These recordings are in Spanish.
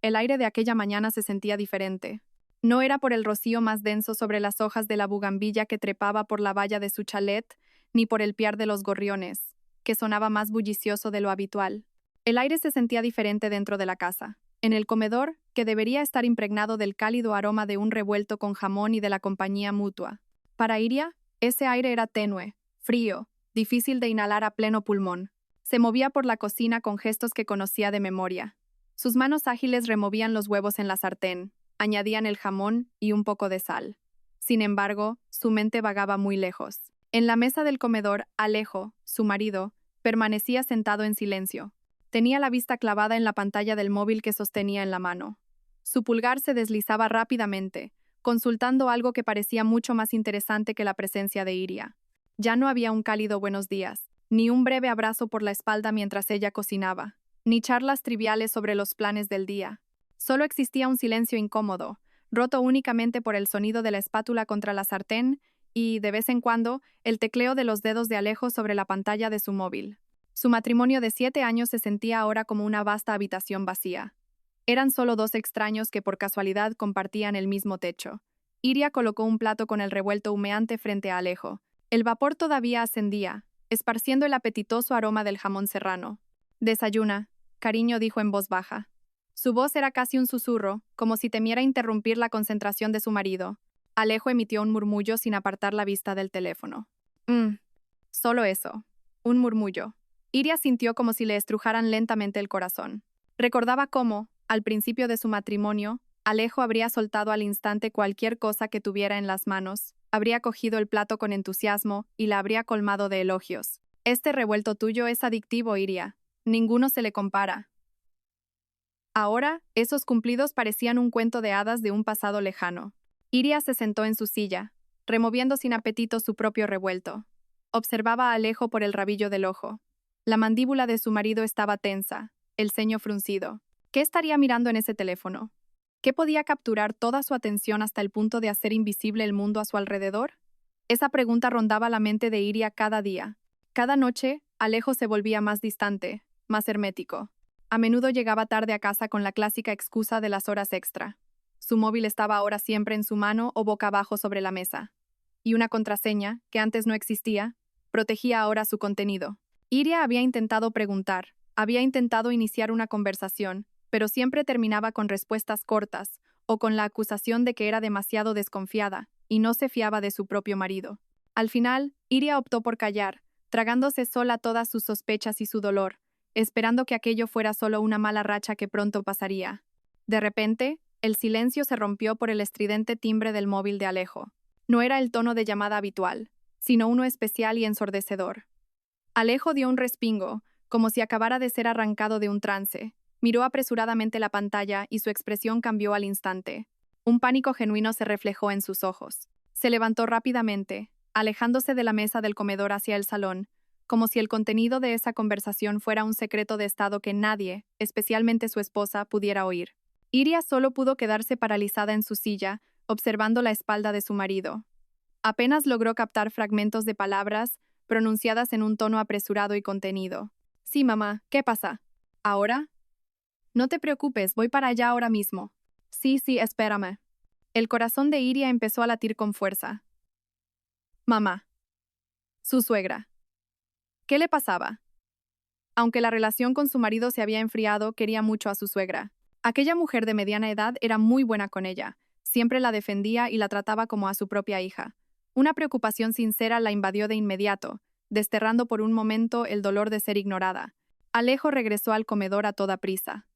El aire de aquella mañana se sentía diferente. No era por el rocío más denso sobre las hojas de la bugambilla que trepaba por la valla de su chalet, ni por el piar de los gorriones, que sonaba más bullicioso de lo habitual. El aire se sentía diferente dentro de la casa. En el comedor, que debería estar impregnado del cálido aroma de un revuelto con jamón y de la compañía mutua. Para Iria, ese aire era tenue, frío, difícil de inhalar a pleno pulmón. Se movía por la cocina con gestos que conocía de memoria. Sus manos ágiles removían los huevos en la sartén, añadían el jamón y un poco de sal. Sin embargo, su mente vagaba muy lejos. En la mesa del comedor, Alejo, su marido, permanecía sentado en silencio. Tenía la vista clavada en la pantalla del móvil que sostenía en la mano. Su pulgar se deslizaba rápidamente, consultando algo que parecía mucho más interesante que la presencia de Iria. Ya no había un cálido buenos días, ni un breve abrazo por la espalda mientras ella cocinaba, ni charlas triviales sobre los planes del día. Solo existía un silencio incómodo, roto únicamente por el sonido de la espátula contra la sartén y, de vez en cuando, el tecleo de los dedos de Alejo sobre la pantalla de su móvil. Su matrimonio de 7 años se sentía ahora como una vasta habitación vacía. Eran solo dos extraños que por casualidad compartían el mismo techo. Iria colocó un plato con el revuelto humeante frente a Alejo. El vapor todavía ascendía, esparciendo el apetitoso aroma del jamón serrano. «Desayuna», cariño dijo en voz baja. Su voz era casi un susurro, como si temiera interrumpir la concentración de su marido. Alejo emitió un murmullo sin apartar la vista del teléfono. Solo eso. Un murmullo. Iria sintió como si le estrujaran lentamente el corazón. Recordaba cómo, al principio de su matrimonio, Alejo habría soltado al instante cualquier cosa que tuviera en las manos, habría cogido el plato con entusiasmo y la habría colmado de elogios. Este revuelto tuyo es adictivo, Iria. Ninguno se le compara. Ahora, esos cumplidos parecían un cuento de hadas de un pasado lejano. Iria se sentó en su silla, removiendo sin apetito su propio revuelto. Observaba a Alejo por el rabillo del ojo. La mandíbula de su marido estaba tensa, el ceño fruncido. ¿Qué estaría mirando en ese teléfono? ¿Qué podía capturar toda su atención hasta el punto de hacer invisible el mundo a su alrededor? Esa pregunta rondaba la mente de Iria cada día. Cada noche, Alejo se volvía más distante, más hermético. A menudo llegaba tarde a casa con la clásica excusa de las horas extra. Su móvil estaba ahora siempre en su mano o boca abajo sobre la mesa. Y una contraseña, que antes no existía, protegía ahora su contenido. Iria había intentado preguntar, había intentado iniciar una conversación, pero siempre terminaba con respuestas cortas o con la acusación de que era demasiado desconfiada y no se fiaba de su propio marido. Al final, Iria optó por callar, tragándose sola todas sus sospechas y su dolor, esperando que aquello fuera solo una mala racha que pronto pasaría. De repente, el silencio se rompió por el estridente timbre del móvil de Alejo. No era el tono de llamada habitual, sino uno especial y ensordecedor. Alejo dio un respingo, como si acabara de ser arrancado de un trance. Miró apresuradamente la pantalla y su expresión cambió al instante. Un pánico genuino se reflejó en sus ojos. Se levantó rápidamente, alejándose de la mesa del comedor hacia el salón, como si el contenido de esa conversación fuera un secreto de estado que nadie, especialmente su esposa, pudiera oír. Iria solo pudo quedarse paralizada en su silla, observando la espalda de su marido. Apenas logró captar fragmentos de palabras, pronunciadas en un tono apresurado y contenido. «Sí, mamá, ¿qué pasa? ¿Ahora? No te preocupes, voy para allá ahora mismo». «Sí, sí, espérame». El corazón de Iria empezó a latir con fuerza. Mamá. Su suegra. ¿Qué le pasaba? Aunque la relación con su marido se había enfriado, quería mucho a su suegra. Aquella mujer de mediana edad era muy buena con ella. Siempre la defendía y la trataba como a su propia hija. Una preocupación sincera la invadió de inmediato, desterrando por un momento el dolor de ser ignorada. Alejo regresó al comedor a toda prisa.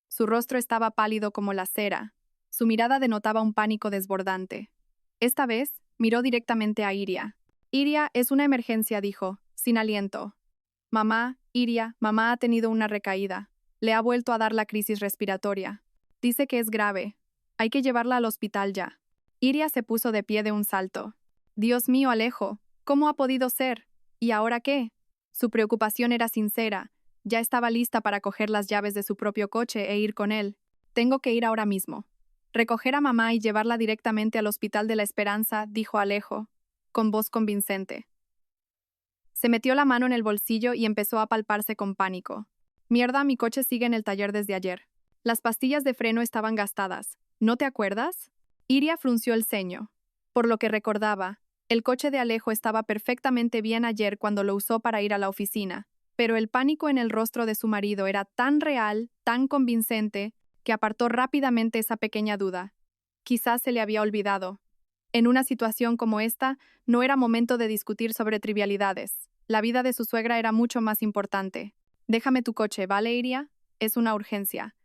Su rostro estaba pálido como la cera. Su mirada denotaba un pánico desbordante. Esta vez, miró directamente a Iria. «Iria, es una emergencia», dijo, sin aliento. «Mamá, Iria, mamá ha tenido una recaída. Le ha vuelto a dar la crisis respiratoria. Dice que es grave. Hay que llevarla al hospital ya». Iria se puso de pie de un salto. «Dios mío, Alejo, ¿cómo ha podido ser? ¿Y ahora qué?» Su preocupación era sincera. Ya estaba lista para coger las llaves de su propio coche e ir con él. «Tengo que ir ahora mismo. Recoger a mamá y llevarla directamente al Hospital de la Esperanza», dijo Alejo, con voz convincente. Se metió la mano en el bolsillo y empezó a palparse con pánico. «Mierda, mi coche sigue en el taller desde ayer. Las pastillas de freno estaban gastadas. ¿No te acuerdas? Iria frunció el ceño. Por lo que recordaba, el coche de Alejo estaba perfectamente bien ayer cuando lo usó para ir a la oficina, pero el pánico en el rostro de su marido era tan real, tan convincente, que apartó rápidamente esa pequeña duda. Quizás se le había olvidado. En una situación como esta, no era momento de discutir sobre trivialidades. La vida de su suegra era mucho más importante. Déjame tu coche, ¿vale, Iria? Es una urgencia.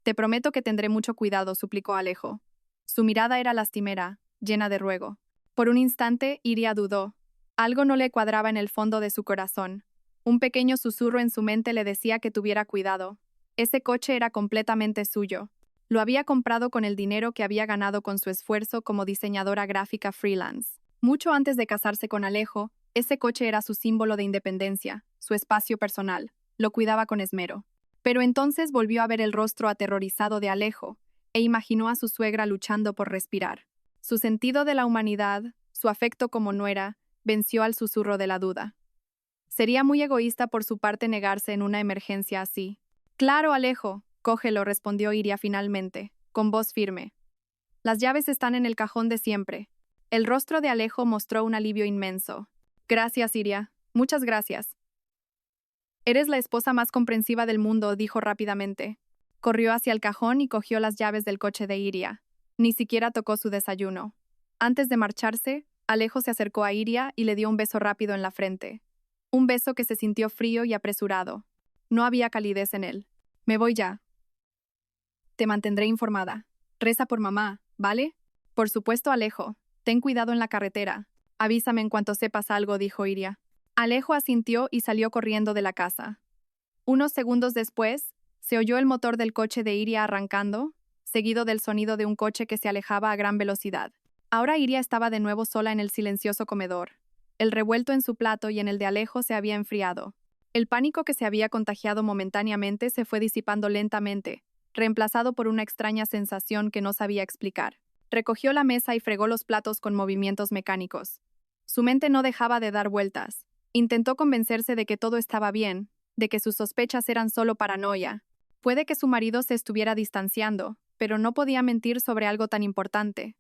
Te prometo que tendré mucho cuidado, suplicó Alejo. Su mirada era lastimera, llena de ruego. Por un instante, Iria dudó. Algo no le cuadraba en el fondo de su corazón. Un pequeño susurro en su mente le decía que tuviera cuidado. Ese coche era completamente suyo. Lo había comprado con el dinero que había ganado con su esfuerzo como diseñadora gráfica freelance. Mucho antes de casarse con Alejo, ese coche era su símbolo de independencia, su espacio personal. Lo cuidaba con esmero. Pero entonces volvió a ver el rostro aterrorizado de Alejo e imaginó a su suegra luchando por respirar. Su sentido de la humanidad, su afecto como nuera, venció al susurro de la duda. Sería muy egoísta por su parte negarse en una emergencia así. Claro, Alejo, cógelo, respondió Iria finalmente, con voz firme. Las llaves están en el cajón de siempre. El rostro de Alejo mostró un alivio inmenso. Gracias, Iria. Muchas gracias. Eres la esposa más comprensiva del mundo, dijo rápidamente. Corrió hacia el cajón y cogió las llaves del coche de Iria. Ni siquiera tocó su desayuno. Antes de marcharse, Alejo se acercó a Iria y le dio un beso rápido en la frente. Un beso que se sintió frío y apresurado. No había calidez en él. Me voy ya. Te mantendré informada. Reza por mamá, ¿vale? Por supuesto, Alejo. Ten cuidado en la carretera. Avísame en cuanto sepas algo, dijo Iria. Alejo asintió y salió corriendo de la casa. Unos segundos después, se oyó el motor del coche de Iria arrancando, seguido del sonido de un coche que se alejaba a gran velocidad. Ahora Iria estaba de nuevo sola en el silencioso comedor. El revuelto en su plato y en el de Alejo se había enfriado. El pánico que se había contagiado momentáneamente se fue disipando lentamente, reemplazado por una extraña sensación que no sabía explicar. Recogió la mesa y fregó los platos con movimientos mecánicos. Su mente no dejaba de dar vueltas. Intentó convencerse de que todo estaba bien, de que sus sospechas eran solo paranoia. Puede que su marido se estuviera distanciando, pero no podía mentir sobre algo tan importante.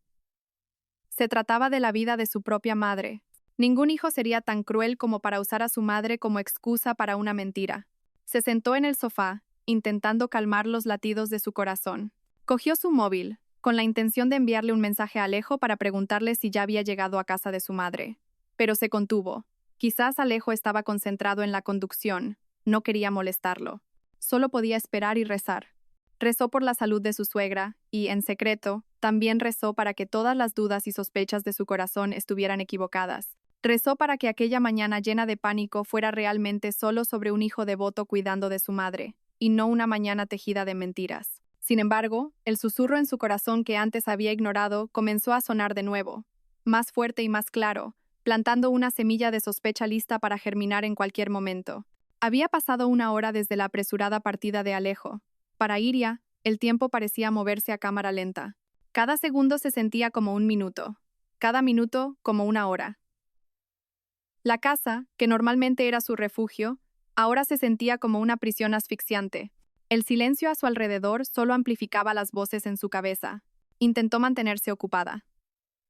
Se trataba de la vida de su propia madre. Ningún hijo sería tan cruel como para usar a su madre como excusa para una mentira. Se sentó en el sofá, intentando calmar los latidos de su corazón. Cogió su móvil, con la intención de enviarle un mensaje a Alejo para preguntarle si ya había llegado a casa de su madre. Pero se contuvo. Quizás Alejo estaba concentrado en la conducción. No quería molestarlo. Solo podía esperar y rezar. Rezó por la salud de su suegra y, en secreto, también rezó para que todas las dudas y sospechas de su corazón estuvieran equivocadas. Rezó para que aquella mañana llena de pánico fuera realmente solo sobre un hijo devoto cuidando de su madre, y no una mañana tejida de mentiras. Sin embargo, el susurro en su corazón que antes había ignorado comenzó a sonar de nuevo, más fuerte y más claro, plantando una semilla de sospecha lista para germinar en cualquier momento. Había pasado una hora desde la apresurada partida de Alejo. Para Iria, el tiempo parecía moverse a cámara lenta. Cada segundo se sentía como un minuto, cada minuto como una hora. La casa, que normalmente era su refugio, ahora se sentía como una prisión asfixiante. El silencio a su alrededor solo amplificaba las voces en su cabeza. Intentó mantenerse ocupada.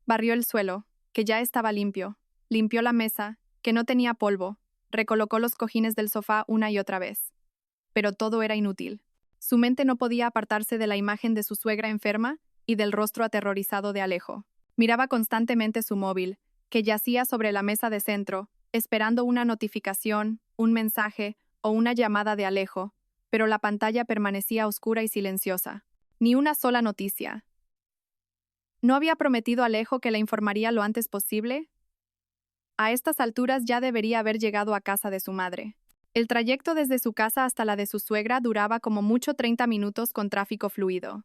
Barrió el suelo, que ya estaba limpio. Limpió la mesa, que no tenía polvo. Recolocó los cojines del sofá una y otra vez. Pero todo era inútil. Su mente no podía apartarse de la imagen de su suegra enferma y del rostro aterrorizado de Alejo. Miraba constantemente su móvil, que yacía sobre la mesa de centro, esperando una notificación, un mensaje o una llamada de Alejo, pero la pantalla permanecía oscura y silenciosa. Ni una sola noticia. ¿No había prometido a Alejo que la informaría lo antes posible? A estas alturas ya debería haber llegado a casa de su madre. El trayecto desde su casa hasta la de su suegra duraba como mucho 30 minutos con tráfico fluido.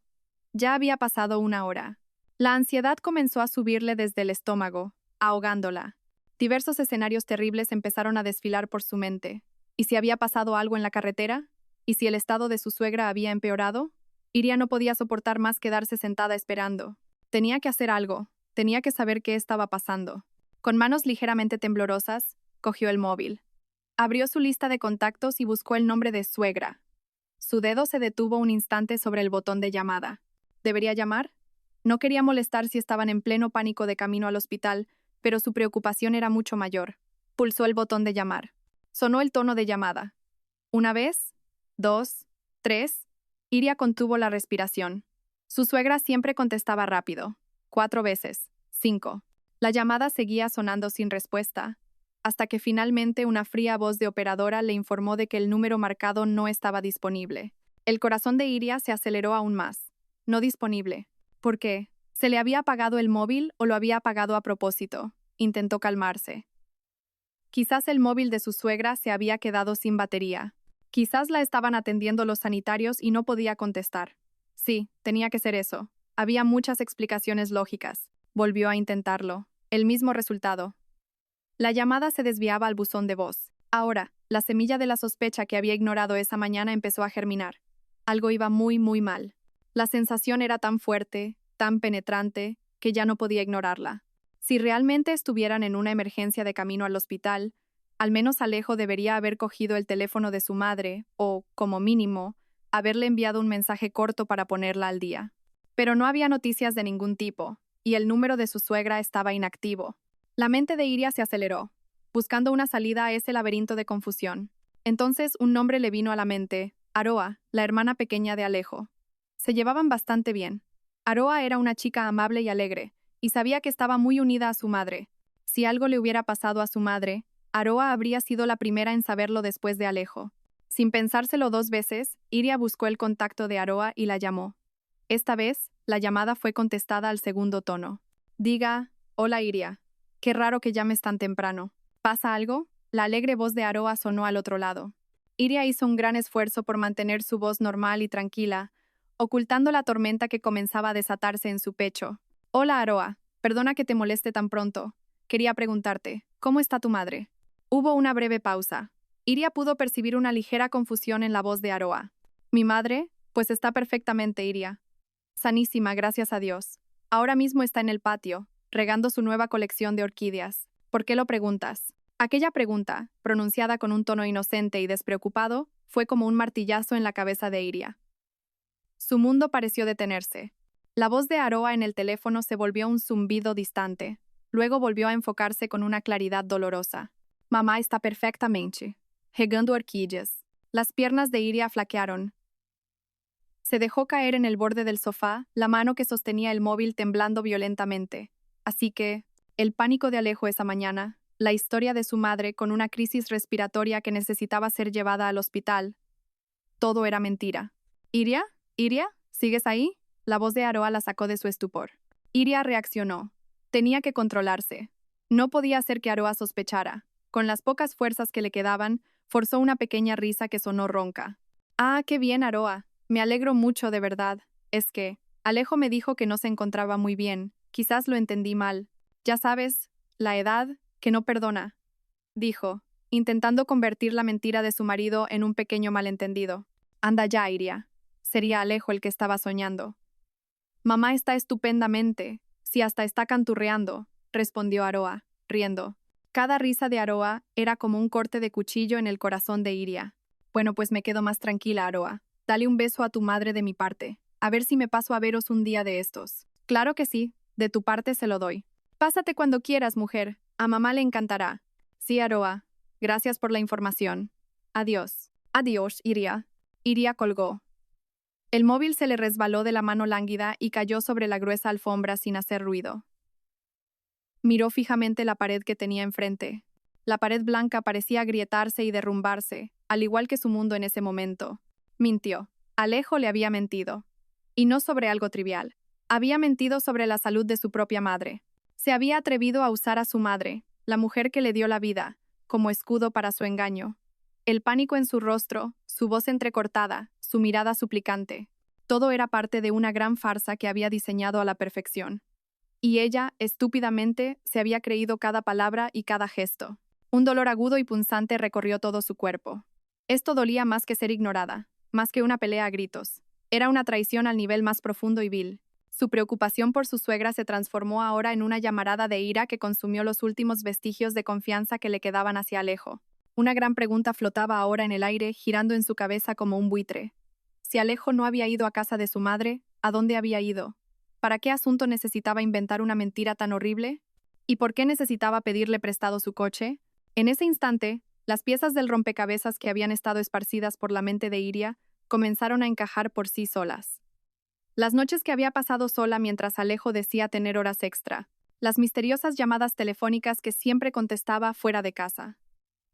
Ya había pasado una hora. La ansiedad comenzó a subirle desde el estómago, ahogándola. Diversos escenarios terribles empezaron a desfilar por su mente. ¿Y si había pasado algo en la carretera? ¿Y si el estado de su suegra había empeorado? Iria no podía soportar más quedarse sentada esperando. Tenía que hacer algo. Tenía que saber qué estaba pasando. Con manos ligeramente temblorosas, cogió el móvil. Abrió su lista de contactos y buscó el nombre de suegra. Su dedo se detuvo un instante sobre el botón de llamada. ¿Debería llamar? No quería molestar si estaban en pleno pánico de camino al hospital, pero su preocupación era mucho mayor. Pulsó el botón de llamar. Sonó el tono de llamada. Una vez, dos, tres. Iria contuvo la respiración. Su suegra siempre contestaba rápido. 4 veces. 5. La llamada seguía sonando sin respuesta, hasta que finalmente una fría voz de operadora le informó de que el número marcado no estaba disponible. El corazón de Iria se aceleró aún más. No disponible. ¿Por qué? ¿Se le había apagado el móvil o lo había apagado a propósito? Intentó calmarse. Quizás el móvil de su suegra se había quedado sin batería. Quizás la estaban atendiendo los sanitarios y no podía contestar. Sí, tenía que ser eso. Había muchas explicaciones lógicas. Volvió a intentarlo. El mismo resultado. La llamada se desviaba al buzón de voz. Ahora, la semilla de la sospecha que había ignorado esa mañana empezó a germinar. Algo iba muy, muy mal. La sensación era tan fuerte, tan penetrante, que ya no podía ignorarla. Si realmente estuvieran en una emergencia de camino al hospital, al menos Alejo debería haber cogido el teléfono de su madre o, como mínimo, haberle enviado un mensaje corto para ponerla al día. Pero no había noticias de ningún tipo, y el número de su suegra estaba inactivo. La mente de Iria se aceleró, buscando una salida a ese laberinto de confusión. Entonces un nombre le vino a la mente: Aroa, la hermana pequeña de Alejo. Se llevaban bastante bien. Aroa era una chica amable y alegre, y sabía que estaba muy unida a su madre. Si algo le hubiera pasado a su madre, Aroa habría sido la primera en saberlo después de Alejo. Sin pensárselo 2 veces, Iria buscó el contacto de Aroa y la llamó. Esta vez, la llamada fue contestada al segundo tono. Diga: hola Iria. Qué raro que llames tan temprano. ¿Pasa algo? La alegre voz de Aroa sonó al otro lado. Iria hizo un gran esfuerzo por mantener su voz normal y tranquila, ocultando la tormenta que comenzaba a desatarse en su pecho. Hola Aroa, perdona que te moleste tan pronto. Quería preguntarte, ¿cómo está tu madre? Hubo una breve pausa. Iria pudo percibir una ligera confusión en la voz de Aroa. ¿Mi madre? Pues está perfectamente, Iria. Sanísima, gracias a Dios. Ahora mismo está en el patio, regando su nueva colección de orquídeas. ¿Por qué lo preguntas? Aquella pregunta, pronunciada con un tono inocente y despreocupado, fue como un martillazo en la cabeza de Iria. Su mundo pareció detenerse. La voz de Aroa en el teléfono se volvió un zumbido distante. Luego volvió a enfocarse con una claridad dolorosa. Mamá está perfectamente. Regando orquídeas. Las piernas de Iria flaquearon. Se dejó caer en el borde del sofá, la mano que sostenía el móvil temblando violentamente. Así que, el pánico de Alejo esa mañana, la historia de su madre con una crisis respiratoria que necesitaba ser llevada al hospital. Todo era mentira. ¿Iria? ¿Iria? ¿Sigues ahí? La voz de Aroa la sacó de su estupor. Iria reaccionó. Tenía que controlarse. No podía hacer que Aroa sospechara. Con las pocas fuerzas que le quedaban, forzó una pequeña risa que sonó ronca. Ah, qué bien, Aroa. Me alegro mucho, de verdad. Es que, Alejo me dijo que no se encontraba muy bien. Quizás lo entendí mal. Ya sabes, la edad, que no perdona, dijo, intentando convertir la mentira de su marido en un pequeño malentendido. Anda ya, Iria. Sería Alejo el que estaba soñando. Mamá está estupendamente, si hasta está canturreando, respondió Aroa, riendo. Cada risa de Aroa era como un corte de cuchillo en el corazón de Iria. Bueno, pues me quedo más tranquila, Aroa. Dale un beso a tu madre de mi parte. A ver si me paso a veros un día de estos. Claro que sí, de tu parte se lo doy. Pásate cuando quieras, mujer. A mamá le encantará. Sí, Aroa. Gracias por la información. Adiós. Adiós, Iria. Iria colgó. El móvil se le resbaló de la mano lánguida y cayó sobre la gruesa alfombra sin hacer ruido. Miró fijamente la pared que tenía enfrente. La pared blanca parecía agrietarse y derrumbarse, al igual que su mundo en ese momento. Mintió. Alejo le había mentido. Y no sobre algo trivial. Había mentido sobre la salud de su propia madre. Se había atrevido a usar a su madre, la mujer que le dio la vida, como escudo para su engaño. El pánico en su rostro, su voz entrecortada, su mirada suplicante. Todo era parte de una gran farsa que había diseñado a la perfección. Y ella, estúpidamente, se había creído cada palabra y cada gesto. Un dolor agudo y punzante recorrió todo su cuerpo. Esto dolía más que ser ignorada, más que una pelea a gritos. Era una traición al nivel más profundo y vil. Su preocupación por su suegra se transformó ahora en una llamarada de ira que consumió los últimos vestigios de confianza que le quedaban hacia Alejo. Una gran pregunta flotaba ahora en el aire, girando en su cabeza como un buitre. Si Alejo no había ido a casa de su madre, ¿a dónde había ido? ¿Para qué asunto necesitaba inventar una mentira tan horrible? ¿Y por qué necesitaba pedirle prestado su coche? En ese instante, las piezas del rompecabezas que habían estado esparcidas por la mente de Iria comenzaron a encajar por sí solas. Las noches que había pasado sola mientras Alejo decía tener horas extra, las misteriosas llamadas telefónicas que siempre contestaba fuera de casa,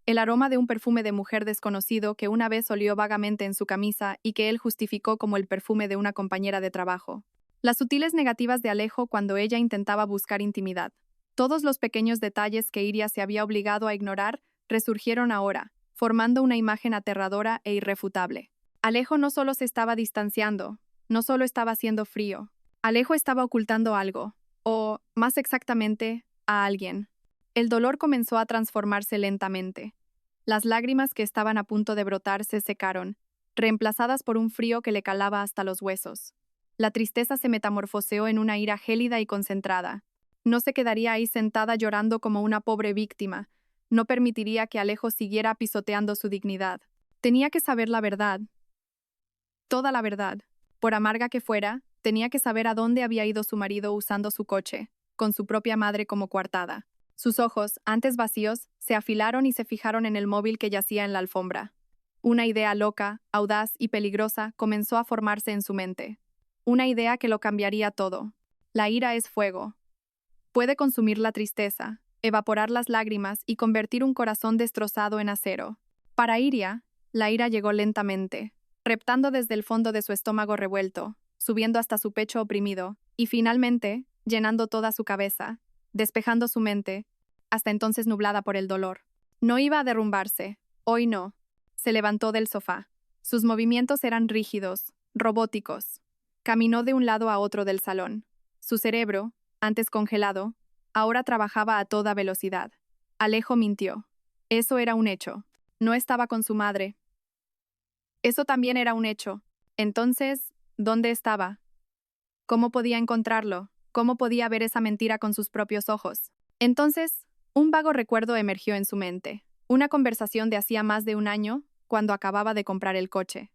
el aroma de un perfume de mujer desconocido que una vez olió vagamente en su camisa y que él justificó como el perfume de una compañera de trabajo, las sutiles negativas de Alejo cuando ella intentaba buscar intimidad. Todos los pequeños detalles que Iria se había obligado a ignorar resurgieron ahora, formando una imagen aterradora e irrefutable. Alejo no solo se estaba distanciando, no solo estaba haciendo frío. Alejo estaba ocultando algo, o, más exactamente, a alguien. El dolor comenzó a transformarse lentamente. Las lágrimas que estaban a punto de brotar se secaron, reemplazadas por un frío que le calaba hasta los huesos. La tristeza se metamorfoseó en una ira gélida y concentrada. No se quedaría ahí sentada llorando como una pobre víctima. No permitiría que Alejo siguiera pisoteando su dignidad. Tenía que saber la verdad. Toda la verdad. Por amarga que fuera, tenía que saber a dónde había ido su marido usando su coche, con su propia madre como coartada. Sus ojos, antes vacíos, se afilaron y se fijaron en el móvil que yacía en la alfombra. Una idea loca, audaz y peligrosa comenzó a formarse en su mente. Una idea que lo cambiaría todo. La ira es fuego. Puede consumir la tristeza, evaporar las lágrimas y convertir un corazón destrozado en acero. Para Iria, la ira llegó lentamente, reptando desde el fondo de su estómago revuelto, subiendo hasta su pecho oprimido, y finalmente, llenando toda su cabeza, despejando su mente, hasta entonces nublada por el dolor. No iba a derrumbarse, hoy no. Se levantó del sofá. Sus movimientos eran rígidos, robóticos. Caminó de un lado a otro del salón. Su cerebro, antes congelado, ahora trabajaba a toda velocidad. Alejo mintió. Eso era un hecho. No estaba con su madre. Eso también era un hecho. Entonces, ¿dónde estaba? ¿Cómo podía encontrarlo? ¿Cómo podía ver esa mentira con sus propios ojos? Entonces, un vago recuerdo emergió en su mente. Una conversación de hacía más de un año, cuando acababa de comprar el coche.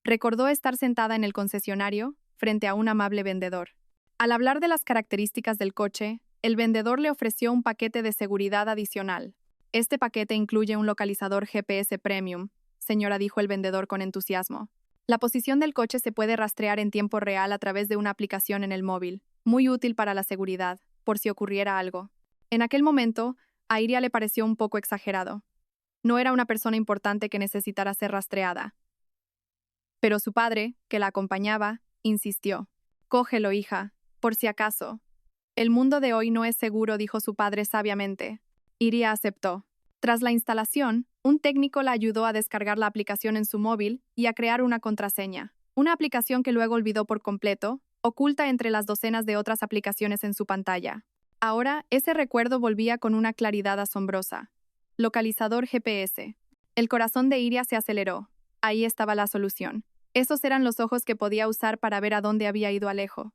Recordó estar sentada en el concesionario, frente a un amable vendedor. Al hablar de las características del coche, el vendedor le ofreció un paquete de seguridad adicional. Este paquete incluye un localizador GPS Premium, señora, dijo el vendedor con entusiasmo. La posición del coche se puede rastrear en tiempo real a través de una aplicación en el móvil, muy útil para la seguridad, por si ocurriera algo. En aquel momento, a Iria le pareció un poco exagerado. No era una persona importante que necesitara ser rastreada. Pero su padre, que la acompañaba, insistió. Cógelo, hija, por si acaso. El mundo de hoy no es seguro, dijo su padre sabiamente. Iria aceptó. Tras la instalación, un técnico la ayudó a descargar la aplicación en su móvil y a crear una contraseña. Una aplicación que luego olvidó por completo, oculta entre las docenas de otras aplicaciones en su pantalla. Ahora, ese recuerdo volvía con una claridad asombrosa. Localizador GPS. El corazón de Iria se aceleró. Ahí estaba la solución. Esos eran los ojos que podía usar para ver a dónde había ido Alejo.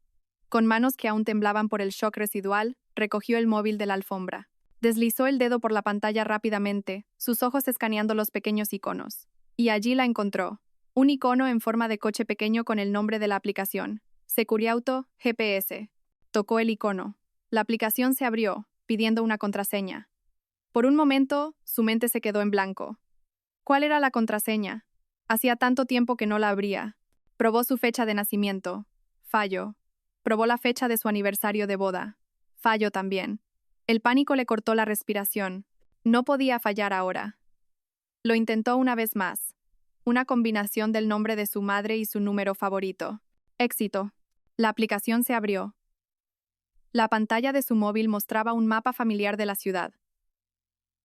Con manos que aún temblaban por el shock residual, recogió el móvil de la alfombra. Deslizó el dedo por la pantalla rápidamente, sus ojos escaneando los pequeños iconos. Y allí la encontró. Un icono en forma de coche pequeño con el nombre de la aplicación. Securiauto GPS. Tocó el icono. La aplicación se abrió, pidiendo una contraseña. Por un momento, su mente se quedó en blanco. ¿Cuál era la contraseña? Hacía tanto tiempo que no la abría. Probó su fecha de nacimiento. Fallo. Probó la fecha de su aniversario de boda. Fallo también. El pánico le cortó la respiración. No podía fallar ahora. Lo intentó una vez más. Una combinación del nombre de su madre y su número favorito. Éxito. La aplicación se abrió. La pantalla de su móvil mostraba un mapa familiar de la ciudad.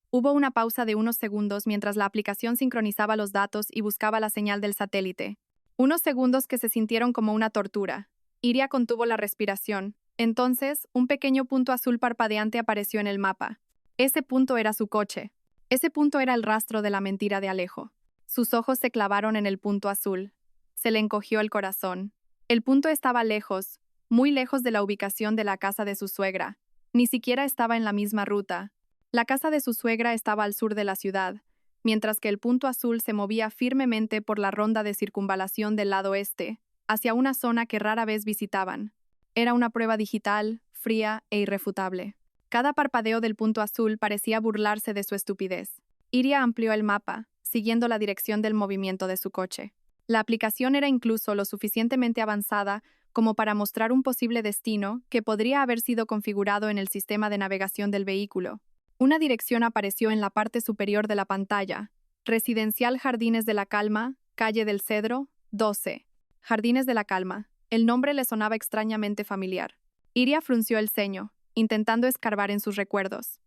Hubo una pausa de unos segundos mientras la aplicación sincronizaba los datos y buscaba la señal del satélite. Unos segundos que se sintieron como una tortura. Iria contuvo la respiración. Entonces, un pequeño punto azul parpadeante apareció en el mapa. Ese punto era su coche. Ese punto era el rastro de la mentira de Alejo. Sus ojos se clavaron en el punto azul. Se le encogió el corazón. El punto estaba lejos, muy lejos de la ubicación de la casa de su suegra. Ni siquiera estaba en la misma ruta. La casa de su suegra estaba al sur de la ciudad, mientras que el punto azul se movía firmemente por la ronda de circunvalación del lado este, hacia una zona que rara vez visitaban. Era una prueba digital, fría e irrefutable. Cada parpadeo del punto azul parecía burlarse de su estupidez. Iria amplió el mapa, siguiendo la dirección del movimiento de su coche. La aplicación era incluso lo suficientemente avanzada como para mostrar un posible destino que podría haber sido configurado en el sistema de navegación del vehículo. Una dirección apareció en la parte superior de la pantalla: Residencial Jardines de la Calma, Calle del Cedro, 12. Jardines de la Calma. El nombre le sonaba extrañamente familiar. Iria frunció el ceño, intentando escarbar en sus recuerdos.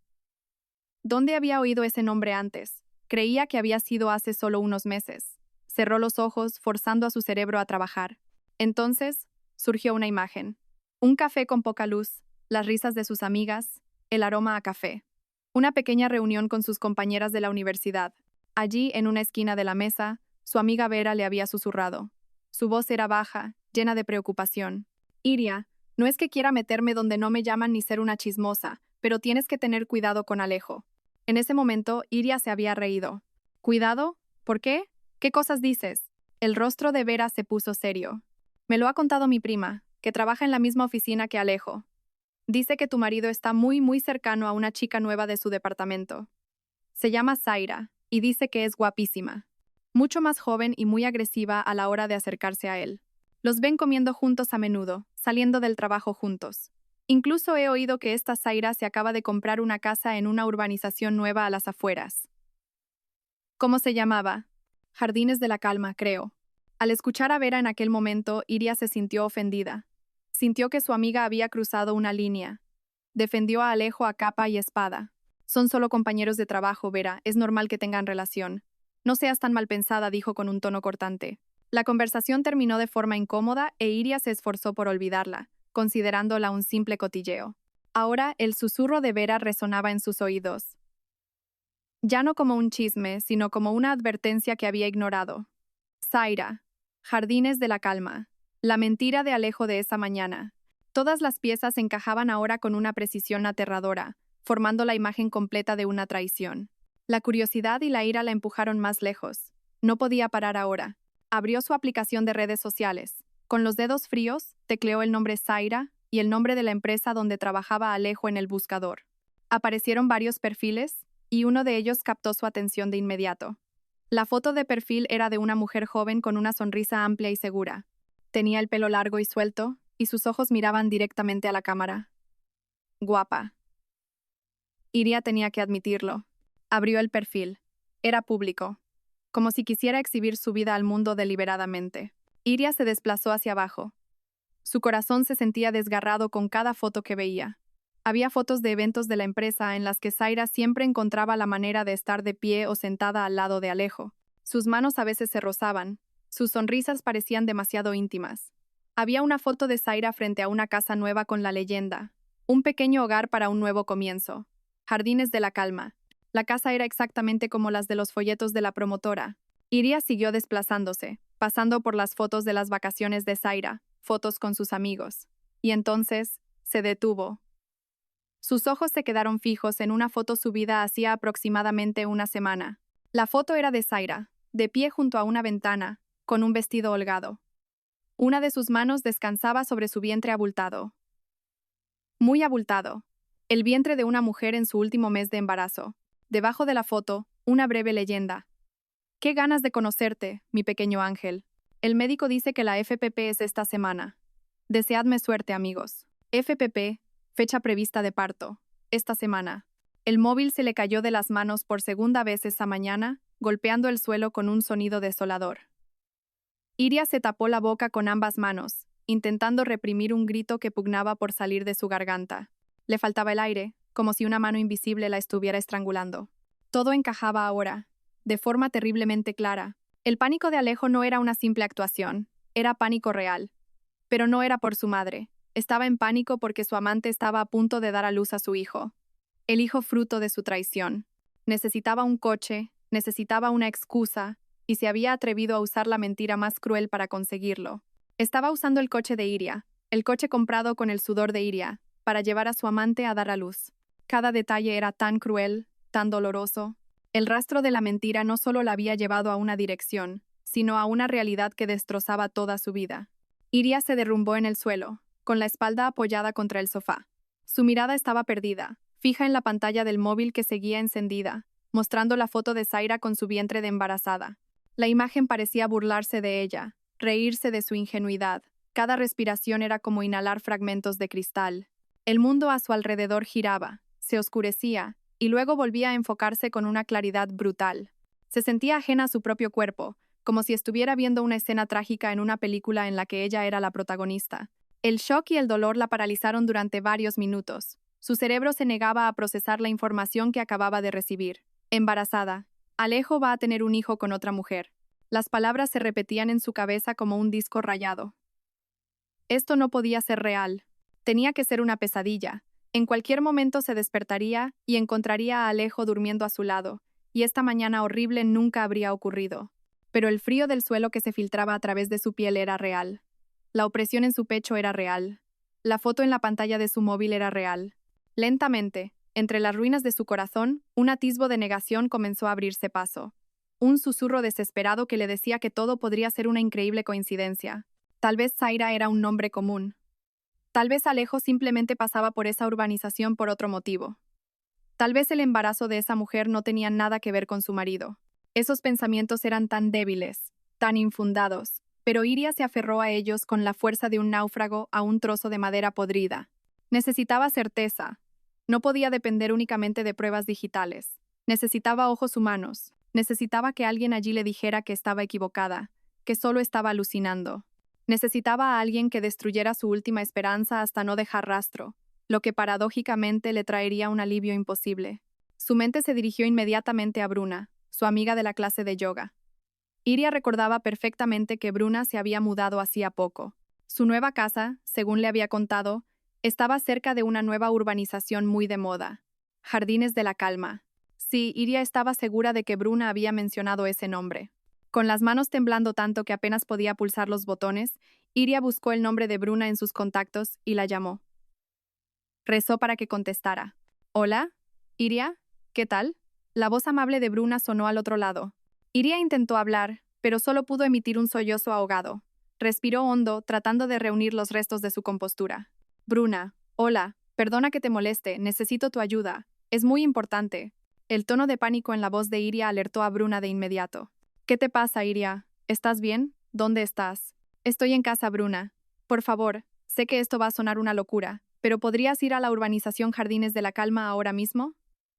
¿Dónde había oído ese nombre antes? Creía que había sido hace solo unos meses. Cerró los ojos, forzando a su cerebro a trabajar. Entonces, surgió una imagen. Un café con poca luz, las risas de sus amigas, el aroma a café. Una pequeña reunión con sus compañeras de la universidad. Allí, en una esquina de la mesa, su amiga Vera le había susurrado. Su voz era baja, llena de preocupación. Iria, no es que quiera meterme donde no me llaman ni ser una chismosa, pero tienes que tener cuidado con Alejo. En ese momento, Iria se había reído. ¿Cuidado? ¿Por qué? ¿Qué cosas dices? El rostro de Vera se puso serio. Me lo ha contado mi prima, que trabaja en la misma oficina que Alejo. Dice que tu marido está muy cercano a una chica nueva de su departamento. Se llama Zaira, y dice que es guapísima. Mucho más joven y muy agresiva a la hora de acercarse a él. Los ven comiendo juntos a menudo, saliendo del trabajo juntos. Incluso he oído que esta Zaira se acaba de comprar una casa en una urbanización nueva a las afueras. ¿Cómo se llamaba? Jardines de la Calma, creo. Al escuchar a Vera en aquel momento, Iria se sintió ofendida. Sintió que su amiga había cruzado una línea. Defendió a Alejo a capa y espada. Son solo compañeros de trabajo, Vera, es normal que tengan relación. No seas tan mal pensada, dijo con un tono cortante. La conversación terminó de forma incómoda e Iria se esforzó por olvidarla, considerándola un simple cotilleo. Ahora el susurro de Vera resonaba en sus oídos. Ya no como un chisme, sino como una advertencia que había ignorado. Zaira. Jardines de la Calma. La mentira de Alejo de esa mañana. Todas las piezas encajaban ahora con una precisión aterradora, formando la imagen completa de una traición. La curiosidad y la ira la empujaron más lejos. No podía parar ahora. Abrió su aplicación de redes sociales. Con los dedos fríos, tecleó el nombre Zaira y el nombre de la empresa donde trabajaba Alejo en el buscador. Aparecieron varios perfiles, y uno de ellos captó su atención de inmediato. La foto de perfil era de una mujer joven con una sonrisa amplia y segura. Tenía el pelo largo y suelto, y sus ojos miraban directamente a la cámara. Guapa. Iria tenía que admitirlo. Abrió el perfil. Era público. Como si quisiera exhibir su vida al mundo deliberadamente. Iria se desplazó hacia abajo. Su corazón se sentía desgarrado con cada foto que veía. Había fotos de eventos de la empresa en las que Zaira siempre encontraba la manera de estar de pie o sentada al lado de Alejo. Sus manos a veces se rozaban. Sus sonrisas parecían demasiado íntimas. Había una foto de Zaira frente a una casa nueva con la leyenda: un pequeño hogar para un nuevo comienzo. Jardines de la Calma. La casa era exactamente como las de los folletos de la promotora. Iria siguió desplazándose, pasando por las fotos de las vacaciones de Zaira, fotos con sus amigos. Y entonces, se detuvo. Sus ojos se quedaron fijos en una foto subida hacía aproximadamente una semana. La foto era de Zaira, de pie junto a una ventana, con un vestido holgado. Una de sus manos descansaba sobre su vientre abultado. Muy abultado. El vientre de una mujer en su último mes de embarazo. Debajo de la foto, una breve leyenda. «Qué ganas de conocerte, mi pequeño ángel. El médico dice que la FPP es esta semana. Deseadme suerte, amigos. FPP, fecha prevista de parto. Esta semana». El móvil se le cayó de las manos por segunda vez esa mañana, golpeando el suelo con un sonido desolador. Iria se tapó la boca con ambas manos, intentando reprimir un grito que pugnaba por salir de su garganta. Le faltaba el aire, como si una mano invisible la estuviera estrangulando. Todo encajaba ahora, de forma terriblemente clara. El pánico de Alejo no era una simple actuación, era pánico real. Pero no era por su madre. Estaba en pánico porque su amante estaba a punto de dar a luz a su hijo. El hijo fruto de su traición. Necesitaba un coche, necesitaba una excusa, y se había atrevido a usar la mentira más cruel para conseguirlo. Estaba usando el coche de Iria, el coche comprado con el sudor de Iria, para llevar a su amante a dar a luz. Cada detalle era tan cruel, tan doloroso. El rastro de la mentira no solo la había llevado a una dirección, sino a una realidad que destrozaba toda su vida. Iria se derrumbó en el suelo, con la espalda apoyada contra el sofá. Su mirada estaba perdida, fija en la pantalla del móvil que seguía encendida, mostrando la foto de Zaira con su vientre de embarazada. La imagen parecía burlarse de ella, reírse de su ingenuidad. Cada respiración era como inhalar fragmentos de cristal. El mundo a su alrededor giraba, se oscurecía, y luego volvía a enfocarse con una claridad brutal. Se sentía ajena a su propio cuerpo, como si estuviera viendo una escena trágica en una película en la que ella era la protagonista. El shock y el dolor la paralizaron durante varios minutos. Su cerebro se negaba a procesar la información que acababa de recibir. Embarazada. Alejo va a tener un hijo con otra mujer. Las palabras se repetían en su cabeza como un disco rayado. Esto no podía ser real. Tenía que ser una pesadilla. En cualquier momento se despertaría y encontraría a Alejo durmiendo a su lado, y esta mañana horrible nunca habría ocurrido. Pero el frío del suelo que se filtraba a través de su piel era real. La opresión en su pecho era real. La foto en la pantalla de su móvil era real. Lentamente, entre las ruinas de su corazón, un atisbo de negación comenzó a abrirse paso. Un susurro desesperado que le decía que todo podría ser una increíble coincidencia. Tal vez Zaira era un nombre común. Tal vez Alejo simplemente pasaba por esa urbanización por otro motivo. Tal vez el embarazo de esa mujer no tenía nada que ver con su marido. Esos pensamientos eran tan débiles, tan infundados, pero Iria se aferró a ellos con la fuerza de un náufrago a un trozo de madera podrida. Necesitaba certeza. No podía depender únicamente de pruebas digitales. Necesitaba ojos humanos. Necesitaba que alguien allí le dijera que estaba equivocada, que solo estaba alucinando. Necesitaba a alguien que destruyera su última esperanza hasta no dejar rastro, lo que paradójicamente le traería un alivio imposible. Su mente se dirigió inmediatamente a Bruna, su amiga de la clase de yoga. Iria recordaba perfectamente que Bruna se había mudado hacía poco. Su nueva casa, según le había contado, estaba cerca de una nueva urbanización muy de moda. Jardines de la Calma. Sí, Iria estaba segura de que Bruna había mencionado ese nombre. Con las manos temblando tanto que apenas podía pulsar los botones, Iria buscó el nombre de Bruna en sus contactos y la llamó. Rezó para que contestara. «Hola, Iria, ¿qué tal?» La voz amable de Bruna sonó al otro lado. Iria intentó hablar, pero solo pudo emitir un sollozo ahogado. Respiró hondo, tratando de reunir los restos de su compostura. «Bruna, hola, perdona que te moleste, necesito tu ayuda. Es muy importante». El tono de pánico en la voz de Iria alertó a Bruna de inmediato. «¿Qué te pasa, Iria? ¿Estás bien? ¿Dónde estás?» «Estoy en casa, Bruna. Por favor, sé que esto va a sonar una locura, pero ¿podrías ir a la urbanización Jardines de la Calma ahora mismo?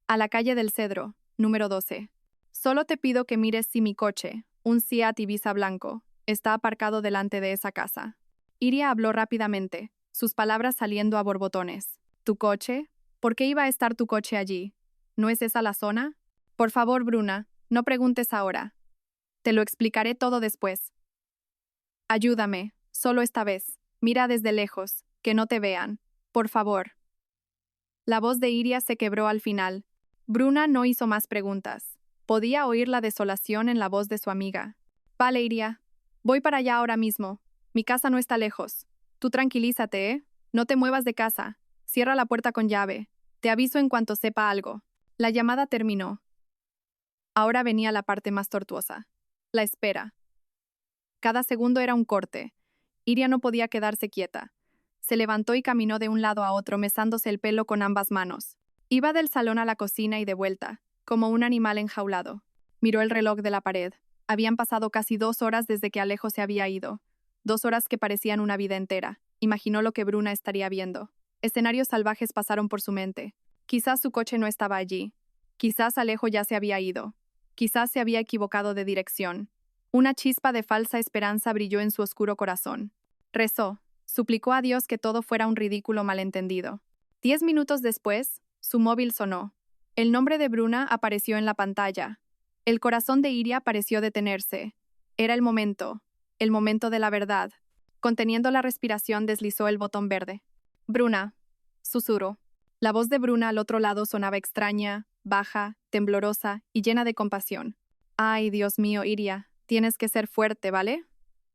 A la calle del Cedro, número 12. Solo te pido que mires si mi coche, un Seat Ibiza blanco, está aparcado delante de esa casa». Iria habló rápidamente, sus palabras saliendo a borbotones. «¿Tu coche? ¿Por qué iba a estar tu coche allí? ¿No es esa la zona?» «Por favor, Bruna, no preguntes ahora. Te lo explicaré todo después. Ayúdame, solo esta vez. Mira desde lejos, que no te vean. Por favor». La voz de Iria se quebró al final. Bruna no hizo más preguntas. Podía oír la desolación en la voz de su amiga. «Vale, Iria. Voy para allá ahora mismo. Mi casa no está lejos. Tú tranquilízate, ¿eh? No te muevas de casa. Cierra la puerta con llave. Te aviso en cuanto sepa algo». La llamada terminó. Ahora venía la parte más tortuosa. La espera. Cada segundo era un corte. Iria no podía quedarse quieta. Se levantó y caminó de un lado a otro mesándose el pelo con ambas manos. Iba del salón a la cocina y de vuelta, como un animal enjaulado. Miró el reloj de la pared. Habían pasado casi 2 horas desde que Alejo se había ido. 2 horas que parecían una vida entera. Imaginó lo que Bruna estaría viendo. Escenarios salvajes pasaron por su mente. Quizás su coche no estaba allí. Quizás Alejo ya se había ido. Quizás se había equivocado de dirección. Una chispa de falsa esperanza brilló en su oscuro corazón. Rezó. Suplicó a Dios que todo fuera un ridículo malentendido. 10 minutos después, su móvil sonó. El nombre de Bruna apareció en la pantalla. El corazón de Iria pareció detenerse. Era el momento de la verdad. Conteniendo la respiración, deslizó el botón verde. «Bruna», susurró. La voz de Bruna al otro lado sonaba extraña, baja, temblorosa y llena de compasión. «Ay, Dios mío, Iria, tienes que ser fuerte, ¿vale?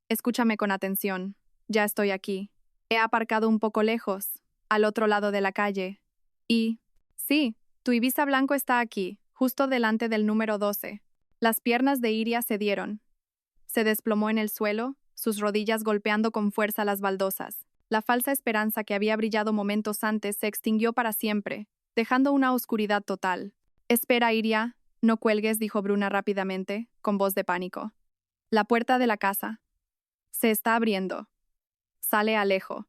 Escúchame con atención. Ya estoy aquí. He aparcado un poco lejos, al otro lado de la calle. Y, sí, tu Ibiza blanco está aquí, justo delante del número 12. Las piernas de Iria cedieron. Se desplomó en el suelo, sus rodillas golpeando con fuerza las baldosas. La falsa esperanza que había brillado momentos antes se extinguió para siempre, dejando una oscuridad total. «Espera, Iria, no cuelgues», dijo Bruna rápidamente, con voz de pánico. La puerta de la casa se está abriendo. Sale Alejo.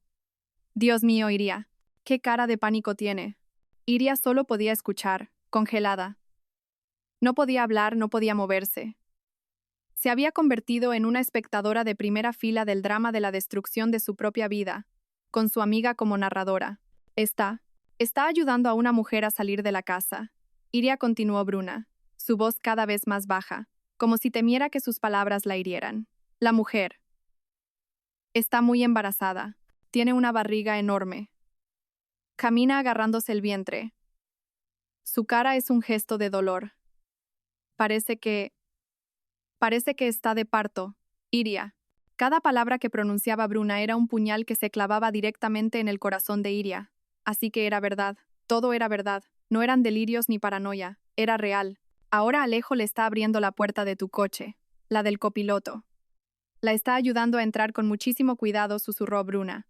Dios mío, Iria. ¿Qué cara de pánico tiene? Iria solo podía escuchar, congelada. No podía hablar, no podía moverse. Se había convertido en una espectadora de primera fila del drama de la destrucción de su propia vida, con su amiga como narradora. Está ayudando a una mujer a salir de la casa. Iria, continuó Bruna, su voz cada vez más baja, como si temiera que sus palabras la hirieran. La mujer está muy embarazada. Tiene una barriga enorme. Camina agarrándose el vientre. Su cara es un gesto de dolor. Parece que está de parto. Iria. Cada palabra que pronunciaba Bruna era un puñal que se clavaba directamente en el corazón de Iria. Así que era verdad. Todo era verdad. No eran delirios ni paranoia. Era real. Ahora Alejo le está abriendo la puerta de tu coche. La del copiloto. La está ayudando a entrar con muchísimo cuidado, susurró Bruna.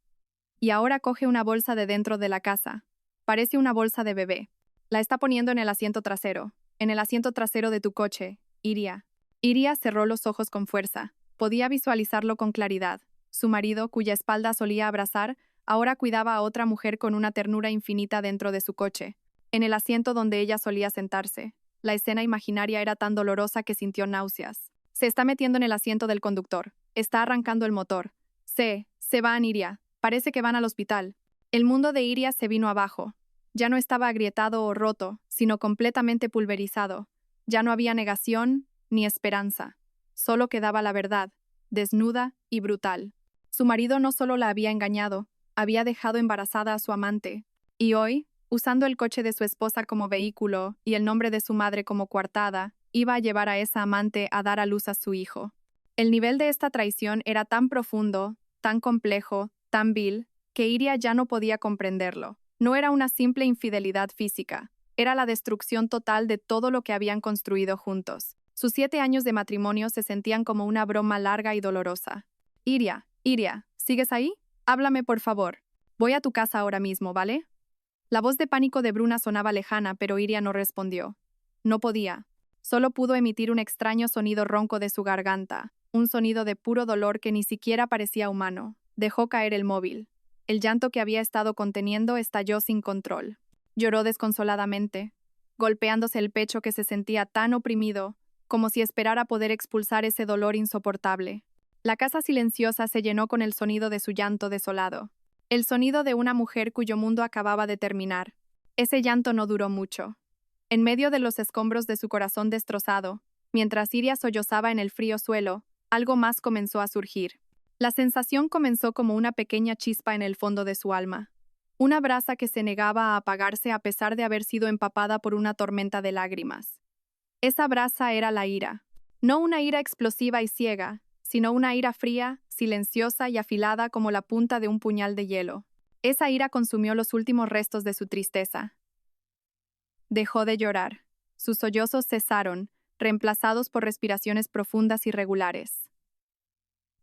Y ahora coge una bolsa de dentro de la casa. Parece una bolsa de bebé. La está poniendo en el asiento trasero. En el asiento trasero de tu coche. Iria. Iria cerró los ojos con fuerza. Podía visualizarlo con claridad. Su marido, cuya espalda solía abrazar, ahora cuidaba a otra mujer con una ternura infinita dentro de su coche, en el asiento donde ella solía sentarse. La escena imaginaria era tan dolorosa que sintió náuseas. Se está metiendo en el asiento del conductor. Está arrancando el motor. Se van, Iria. Parece que van al hospital. El mundo de Iria se vino abajo. Ya no estaba agrietado o roto, sino completamente pulverizado. Ya no había negación ni esperanza. Solo quedaba la verdad, desnuda y brutal. Su marido no solo la había engañado, había dejado embarazada a su amante. Y hoy, usando el coche de su esposa como vehículo y el nombre de su madre como coartada, iba a llevar a esa amante a dar a luz a su hijo. El nivel de esta traición era tan profundo, tan complejo, tan vil, que Iria ya no podía comprenderlo. No era una simple infidelidad física, era la destrucción total de todo lo que habían construido juntos. Sus 7 años de matrimonio se sentían como una broma larga y dolorosa. Iria, ¿sigues ahí? Háblame, por favor. Voy a tu casa ahora mismo, ¿vale? La voz de pánico de Bruna sonaba lejana, pero Iria no respondió. No podía. Solo pudo emitir un extraño sonido ronco de su garganta, un sonido de puro dolor que ni siquiera parecía humano. Dejó caer el móvil. El llanto que había estado conteniendo estalló sin control. Lloró desconsoladamente, golpeándose el pecho que se sentía tan oprimido, como si esperara poder expulsar ese dolor insoportable. La casa silenciosa se llenó con el sonido de su llanto desolado. El sonido de una mujer cuyo mundo acababa de terminar. Ese llanto no duró mucho. En medio de los escombros de su corazón destrozado, mientras Iria sollozaba en el frío suelo, algo más comenzó a surgir. La sensación comenzó como una pequeña chispa en el fondo de su alma. Una brasa que se negaba a apagarse a pesar de haber sido empapada por una tormenta de lágrimas. Esa brasa era la ira. No una ira explosiva y ciega, sino una ira fría, silenciosa y afilada como la punta de un puñal de hielo. Esa ira consumió los últimos restos de su tristeza. Dejó de llorar. Sus sollozos cesaron, reemplazados por respiraciones profundas y regulares.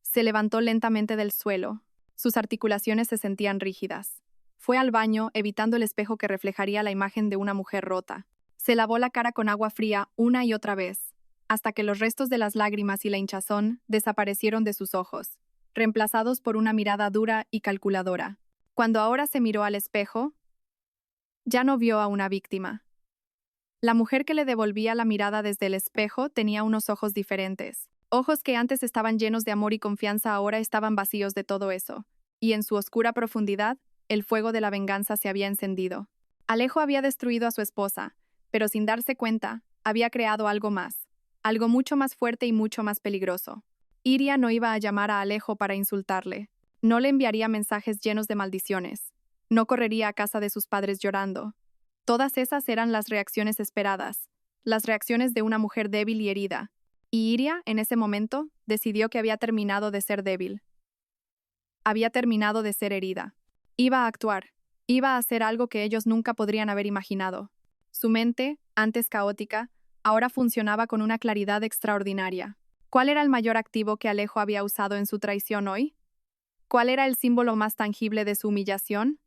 Se levantó lentamente del suelo. Sus articulaciones se sentían rígidas. Fue al baño, evitando el espejo que reflejaría la imagen de una mujer rota. Se lavó la cara con agua fría una y otra vez, hasta que los restos de las lágrimas y la hinchazón desaparecieron de sus ojos, reemplazados por una mirada dura y calculadora. Cuando ahora se miró al espejo, ya no vio a una víctima. La mujer que le devolvía la mirada desde el espejo tenía unos ojos diferentes. Ojos que antes estaban llenos de amor y confianza ahora estaban vacíos de todo eso, y en su oscura profundidad, el fuego de la venganza se había encendido. Alejo había destruido a su esposa, pero sin darse cuenta, había creado algo más, algo mucho más fuerte y mucho más peligroso. Iria no iba a llamar a Alejo para insultarle, no le enviaría mensajes llenos de maldiciones, no correría a casa de sus padres llorando. Todas esas eran las reacciones esperadas, las reacciones de una mujer débil y herida, y Iria, en ese momento, decidió que había terminado de ser débil. Había terminado de ser herida. Iba a actuar, iba a hacer algo que ellos nunca podrían haber imaginado. Su mente, antes caótica, ahora funcionaba con una claridad extraordinaria. ¿Cuál era el mayor activo que Alejo había usado en su traición hoy? ¿Cuál era el símbolo más tangible de su humillación?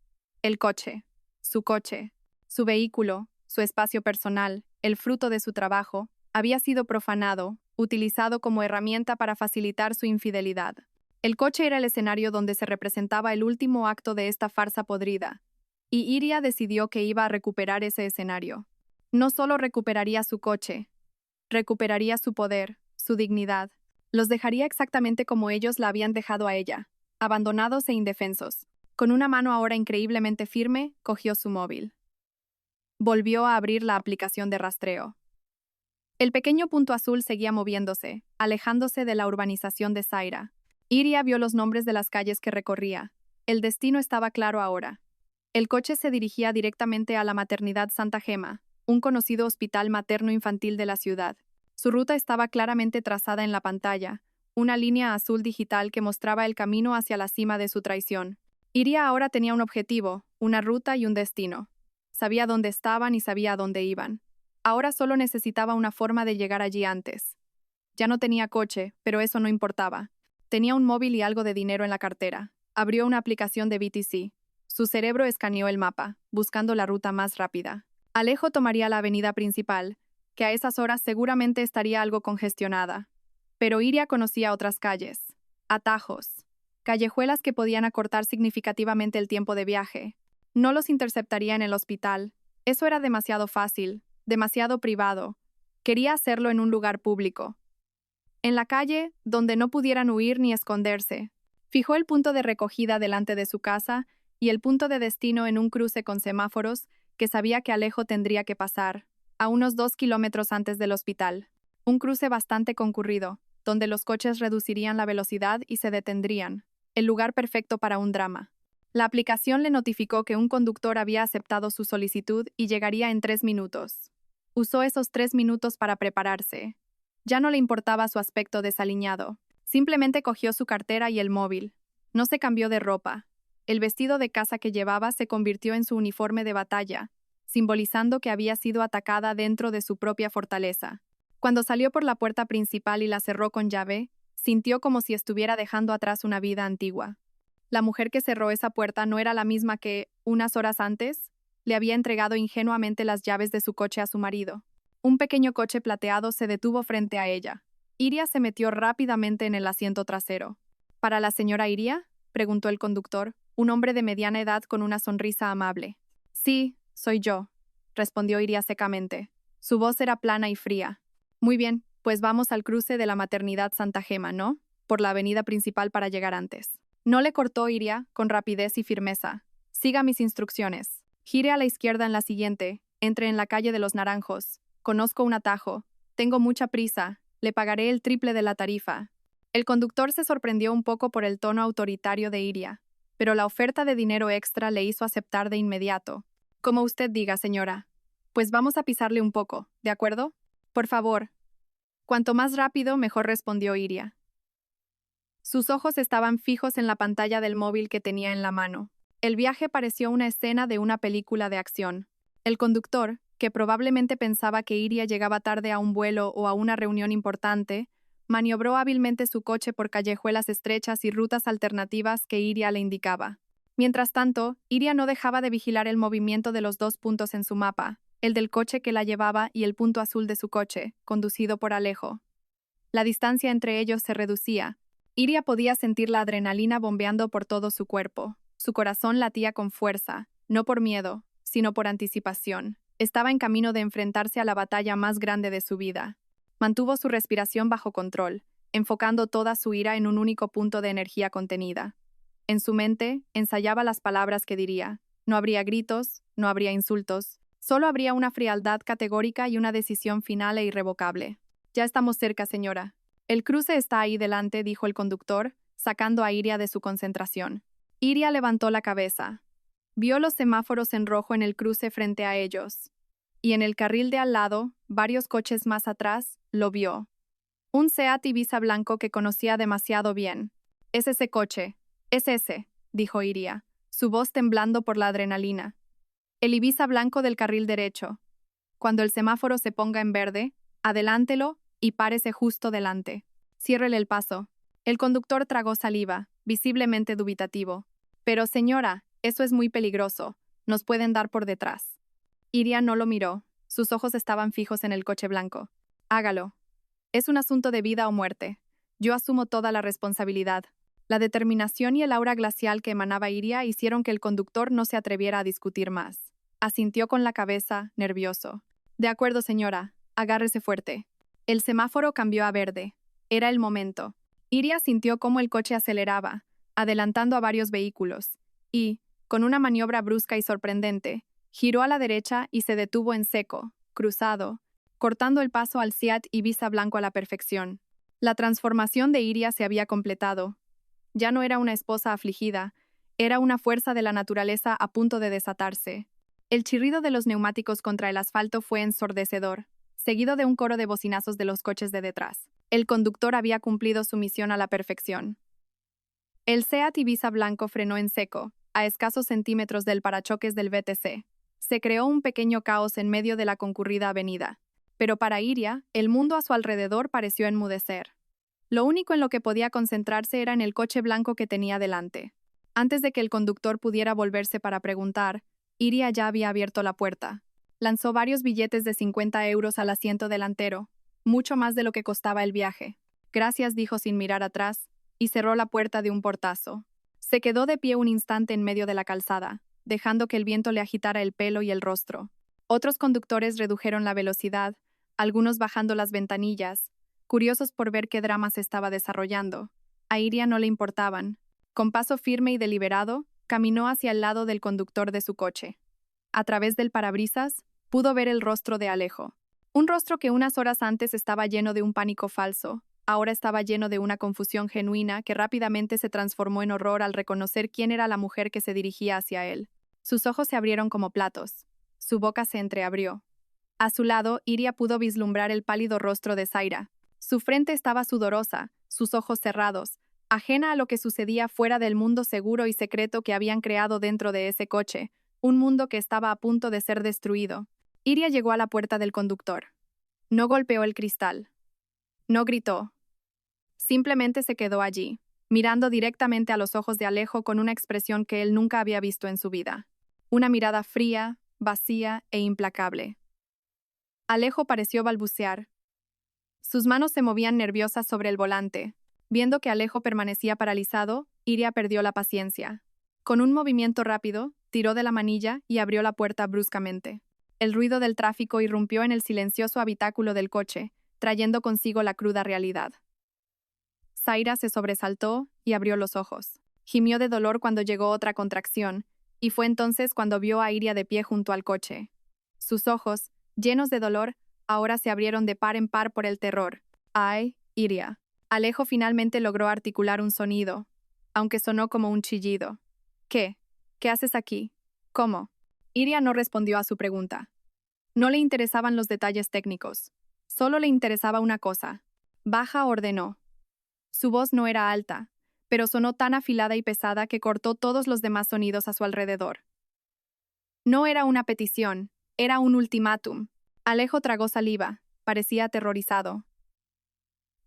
El coche. Su vehículo, su espacio personal, el fruto de su trabajo, había sido profanado, utilizado como herramienta para facilitar su infidelidad. El coche era el escenario donde se representaba el último acto de esta farsa podrida, y Iria decidió que iba a recuperar ese escenario. No solo recuperaría su coche, recuperaría su poder, su dignidad. Los dejaría exactamente como ellos la habían dejado a ella, abandonados e indefensos. Con una mano ahora increíblemente firme, cogió su móvil. Volvió a abrir la aplicación de rastreo. El pequeño punto azul seguía moviéndose, alejándose de la urbanización de Zaira. Iria vio los nombres de las calles que recorría. El destino estaba claro ahora. El coche se dirigía directamente a la Maternidad Santa Gema, un conocido hospital materno-infantil de la ciudad. Su ruta estaba claramente trazada en la pantalla, una línea azul digital que mostraba el camino hacia la cima de su traición. Iria ahora tenía un objetivo, una ruta y un destino. Sabía dónde estaban y sabía a dónde iban. Ahora solo necesitaba una forma de llegar allí antes. Ya no tenía coche, pero eso no importaba. Tenía un móvil y algo de dinero en la cartera. Abrió una aplicación de BTC. Su cerebro escaneó el mapa, buscando la ruta más rápida. Alejo tomaría la avenida principal, que a esas horas seguramente estaría algo congestionada. Pero Iria conocía otras calles, atajos, callejuelas que podían acortar significativamente el tiempo de viaje. No los interceptaría en el hospital. Eso era demasiado fácil, demasiado privado. Quería hacerlo en un lugar público. En la calle, donde no pudieran huir ni esconderse. Fijó el punto de recogida delante de su casa y el punto de destino en un cruce con semáforos que sabía que Alejo tendría que pasar, a unos 2 kilómetros antes del hospital. Un cruce bastante concurrido, donde los coches reducirían la velocidad y se detendrían. El lugar perfecto para un drama. La aplicación le notificó que un conductor había aceptado su solicitud y llegaría en 3 minutos. Usó esos 3 minutos para prepararse. Ya no le importaba su aspecto desaliñado. Simplemente cogió su cartera y el móvil. No se cambió de ropa. El vestido de casa que llevaba se convirtió en su uniforme de batalla, simbolizando que había sido atacada dentro de su propia fortaleza. Cuando salió por la puerta principal y la cerró con llave, sintió como si estuviera dejando atrás una vida antigua. La mujer que cerró esa puerta no era la misma que, unas horas antes, le había entregado ingenuamente las llaves de su coche a su marido. Un pequeño coche plateado se detuvo frente a ella. Iria se metió rápidamente en el asiento trasero. ¿Para la señora Iria?, preguntó el conductor, un hombre de mediana edad con una sonrisa amable. Sí, soy yo, respondió Iria secamente. Su voz era plana y fría. Muy bien, pues vamos al cruce de la Maternidad Santa Gema, ¿no? Por la avenida principal para llegar antes. No le cortó Iria, con rapidez y firmeza. Siga mis instrucciones. Gire a la izquierda en la siguiente. Entre en la calle de los Naranjos. Conozco un atajo. Tengo mucha prisa. Le pagaré el triple de la tarifa. El conductor se sorprendió un poco por el tono autoritario de Iria, pero la oferta de dinero extra le hizo aceptar de inmediato. Como usted diga, señora. Pues vamos a pisarle un poco, ¿de acuerdo? Por favor. Cuanto más rápido, mejor, respondió Iria. Sus ojos estaban fijos en la pantalla del móvil que tenía en la mano. El viaje pareció una escena de una película de acción. El conductor, que probablemente pensaba que Iria llegaba tarde a un vuelo o a una reunión importante, maniobró hábilmente su coche por callejuelas estrechas y rutas alternativas que Iria le indicaba. Mientras tanto, Iria no dejaba de vigilar el movimiento de los 2 puntos en su mapa, el del coche que la llevaba y el punto azul de su coche, conducido por Alejo. La distancia entre ellos se reducía. Iria podía sentir la adrenalina bombeando por todo su cuerpo. Su corazón latía con fuerza, no por miedo, sino por anticipación. Estaba en camino de enfrentarse a la batalla más grande de su vida. Mantuvo su respiración bajo control, enfocando toda su ira en un único punto de energía contenida. En su mente, ensayaba las palabras que diría. No habría gritos, no habría insultos, solo habría una frialdad categórica y una decisión final e irrevocable. Ya estamos cerca, señora. El cruce está ahí delante, dijo el conductor, sacando a Iria de su concentración. Iria levantó la cabeza. Vio los semáforos en rojo en el cruce frente a ellos. Y en el carril de al lado, varios coches más atrás, lo vio. Un Seat Ibiza blanco que conocía demasiado bien. Es ese coche. Es ese, dijo Iria, su voz temblando por la adrenalina. El Ibiza blanco del carril derecho. Cuando el semáforo se ponga en verde, adelántelo y párese justo delante. Ciérrele el paso. El conductor tragó saliva, visiblemente dubitativo. Pero señora, eso es muy peligroso. Nos pueden dar por detrás. Iria no lo miró. Sus ojos estaban fijos en el coche blanco. Hágalo. Es un asunto de vida o muerte. Yo asumo toda la responsabilidad. La determinación y el aura glacial que emanaba Iria hicieron que el conductor no se atreviera a discutir más. Asintió con la cabeza, nervioso. De acuerdo, señora. Agárrese fuerte. El semáforo cambió a verde. Era el momento. Iria sintió cómo el coche aceleraba, adelantando a varios vehículos, y, con una maniobra brusca y sorprendente, giró a la derecha y se detuvo en seco, cruzado, cortando el paso al Seat Ibiza blanco a la perfección. La transformación de Iria se había completado. Ya no era una esposa afligida, era una fuerza de la naturaleza a punto de desatarse. El chirrido de los neumáticos contra el asfalto fue ensordecedor, seguido de un coro de bocinazos de los coches de detrás. El conductor había cumplido su misión a la perfección. El Seat Ibiza blanco frenó en seco, a escasos centímetros del parachoques del VTC. Se creó un pequeño caos en medio de la concurrida avenida. Pero para Iria, el mundo a su alrededor pareció enmudecer. Lo único en lo que podía concentrarse era en el coche blanco que tenía delante. Antes de que el conductor pudiera volverse para preguntar, Iria ya había abierto la puerta. Lanzó varios billetes de 50 euros al asiento delantero, mucho más de lo que costaba el viaje. Gracias, dijo sin mirar atrás, y cerró la puerta de un portazo. Se quedó de pie un instante en medio de la calzada, dejando que el viento le agitara el pelo y el rostro. Otros conductores redujeron la velocidad, algunos bajando las ventanillas, curiosos por ver qué drama se estaba desarrollando. A Iria no le importaban. Con paso firme y deliberado, caminó hacia el lado del conductor de su coche. A través del parabrisas, pudo ver el rostro de Alejo. Un rostro que unas horas antes estaba lleno de un pánico falso, ahora estaba lleno de una confusión genuina que rápidamente se transformó en horror al reconocer quién era la mujer que se dirigía hacia él. Sus ojos se abrieron como platos. Su boca se entreabrió. A su lado, Iria pudo vislumbrar el pálido rostro de Zaira. Su frente estaba sudorosa, sus ojos cerrados, ajena a lo que sucedía fuera del mundo seguro y secreto que habían creado dentro de ese coche, un mundo que estaba a punto de ser destruido. Iria llegó a la puerta del conductor. No golpeó el cristal. No gritó. Simplemente se quedó allí, mirando directamente a los ojos de Alejo con una expresión que él nunca había visto en su vida. Una mirada fría, vacía e implacable. Alejo pareció balbucear. Sus manos se movían nerviosas sobre el volante. Viendo que Alejo permanecía paralizado, Iria perdió la paciencia. Con un movimiento rápido, tiró de la manilla y abrió la puerta bruscamente. El ruido del tráfico irrumpió en el silencioso habitáculo del coche, trayendo consigo la cruda realidad. Zaira se sobresaltó y abrió los ojos. Gimió de dolor cuando llegó otra contracción, y fue entonces cuando vio a Iria de pie junto al coche. Sus ojos, llenos de dolor, ahora se abrieron de par en par por el terror. ¡Ay, Iria! Alejo finalmente logró articular un sonido, aunque sonó como un chillido. ¿Qué? ¿Qué haces aquí? ¿Cómo? Iria no respondió a su pregunta. No le interesaban los detalles técnicos. Solo le interesaba una cosa. Baja, ordenó. Su voz no era alta, pero sonó tan afilada y pesada que cortó todos los demás sonidos a su alrededor. No era una petición, era un ultimátum. Alejo tragó saliva, parecía aterrorizado.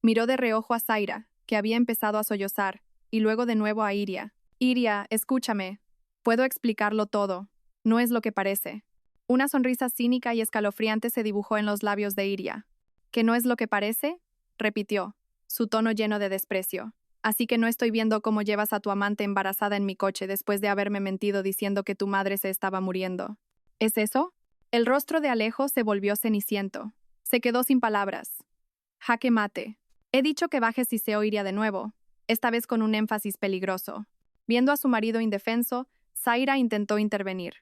Miró de reojo a Zaira, que había empezado a sollozar, y luego de nuevo a Iria. Iria, escúchame. Puedo explicarlo todo. No es lo que parece. Una sonrisa cínica y escalofriante se dibujó en los labios de Iria. ¿Que no es lo que parece? Repitió, su tono lleno de desprecio. Así que no estoy viendo cómo llevas a tu amante embarazada en mi coche después de haberme mentido diciendo que tu madre se estaba muriendo. ¿Es eso? El rostro de Alejo se volvió ceniciento. Se quedó sin palabras. Jaque mate. He dicho que bajes y se oiría de nuevo, esta vez con un énfasis peligroso. Viendo a su marido indefenso, Zaira intentó intervenir.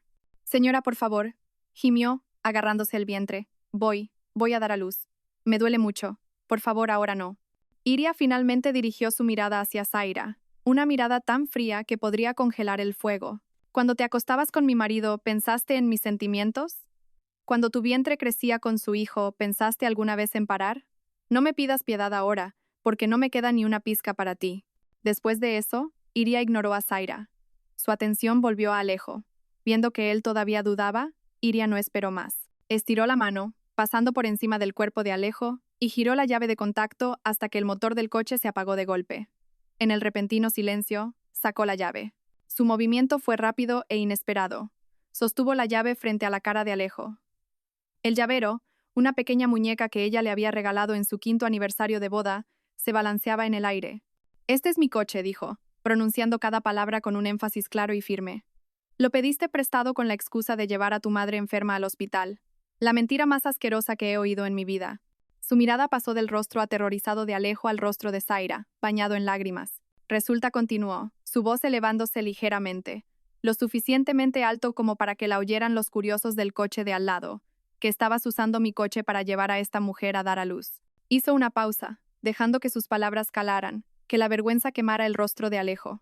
Señora, por favor, gimió, agarrándose el vientre. Voy a dar a luz. Me duele mucho. Por favor, ahora no. Iria finalmente dirigió su mirada hacia Zaira, una mirada tan fría que podría congelar el fuego. Cuando te acostabas con mi marido, ¿pensaste en mis sentimientos? Cuando tu vientre crecía con su hijo, ¿pensaste alguna vez en parar? No me pidas piedad ahora, porque no me queda ni una pizca para ti. Después de eso, Iria ignoró a Zaira. Su atención volvió a Alejo. Viendo que él todavía dudaba, Iria no esperó más. Estiró la mano, pasando por encima del cuerpo de Alejo, y giró la llave de contacto hasta que el motor del coche se apagó de golpe. En el repentino silencio, sacó la llave. Su movimiento fue rápido e inesperado. Sostuvo la llave frente a la cara de Alejo. El llavero, una pequeña muñeca que ella le había regalado en su 5º aniversario de boda, se balanceaba en el aire. «Este es mi coche», dijo, pronunciando cada palabra con un énfasis claro y firme. «Lo pediste prestado con la excusa de llevar a tu madre enferma al hospital. La mentira más asquerosa que he oído en mi vida». Su mirada pasó del rostro aterrorizado de Alejo al rostro de Zaira, bañado en lágrimas. Resulta, continuó, su voz elevándose ligeramente, lo suficientemente alto como para que la oyeran los curiosos del coche de al lado, que estabas usando mi coche para llevar a esta mujer a dar a luz. Hizo una pausa, dejando que sus palabras calaran, que la vergüenza quemara el rostro de Alejo.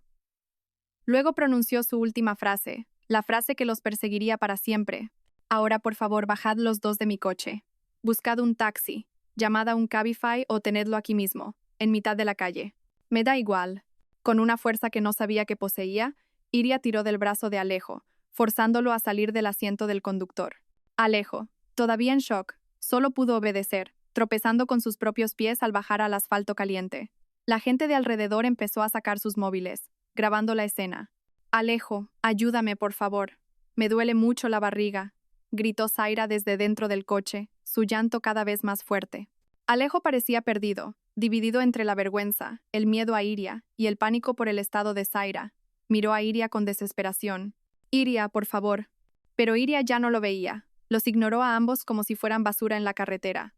Luego pronunció su última frase, la frase que los perseguiría para siempre. «Ahora, por favor, bajad los dos de mi coche. Buscad un taxi, llamad a un Cabify o tenedlo aquí mismo, en mitad de la calle. Me da igual». Con una fuerza que no sabía que poseía, Iria tiró del brazo de Alejo, forzándolo a salir del asiento del conductor. Alejo, todavía en shock, solo pudo obedecer, tropezando con sus propios pies al bajar al asfalto caliente. La gente de alrededor empezó a sacar sus móviles, grabando la escena. «Alejo, ayúdame, por favor. Me duele mucho la barriga», gritó Zaira desde dentro del coche, su llanto cada vez más fuerte. Alejo parecía perdido, dividido entre la vergüenza, el miedo a Iria y el pánico por el estado de Zaira. Miró a Iria con desesperación. «Iria, por favor». Pero Iria ya no lo veía. Los ignoró a ambos como si fueran basura en la carretera.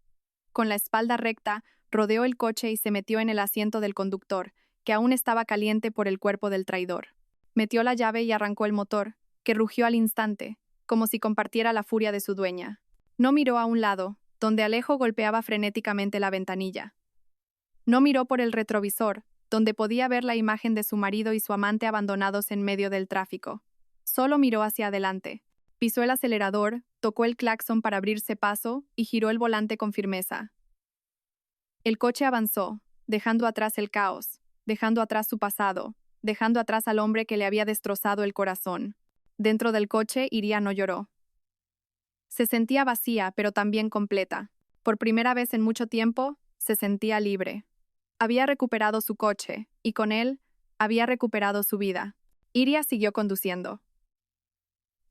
Con la espalda recta, rodeó el coche y se metió en el asiento del conductor, que aún estaba caliente por el cuerpo del traidor. Metió la llave y arrancó el motor, que rugió al instante, como si compartiera la furia de su dueña. No miró a un lado, donde Alejo golpeaba frenéticamente la ventanilla. No miró por el retrovisor, donde podía ver la imagen de su marido y su amante abandonados en medio del tráfico. Solo miró hacia adelante. Pisó el acelerador, tocó el claxon para abrirse paso y giró el volante con firmeza. El coche avanzó, dejando atrás el caos, dejando atrás su pasado, dejando atrás al hombre que le había destrozado el corazón. Dentro del coche, Iria no lloró. Se sentía vacía, pero también completa. Por primera vez en mucho tiempo, se sentía libre. Había recuperado su coche, y con él, había recuperado su vida. Iria siguió conduciendo.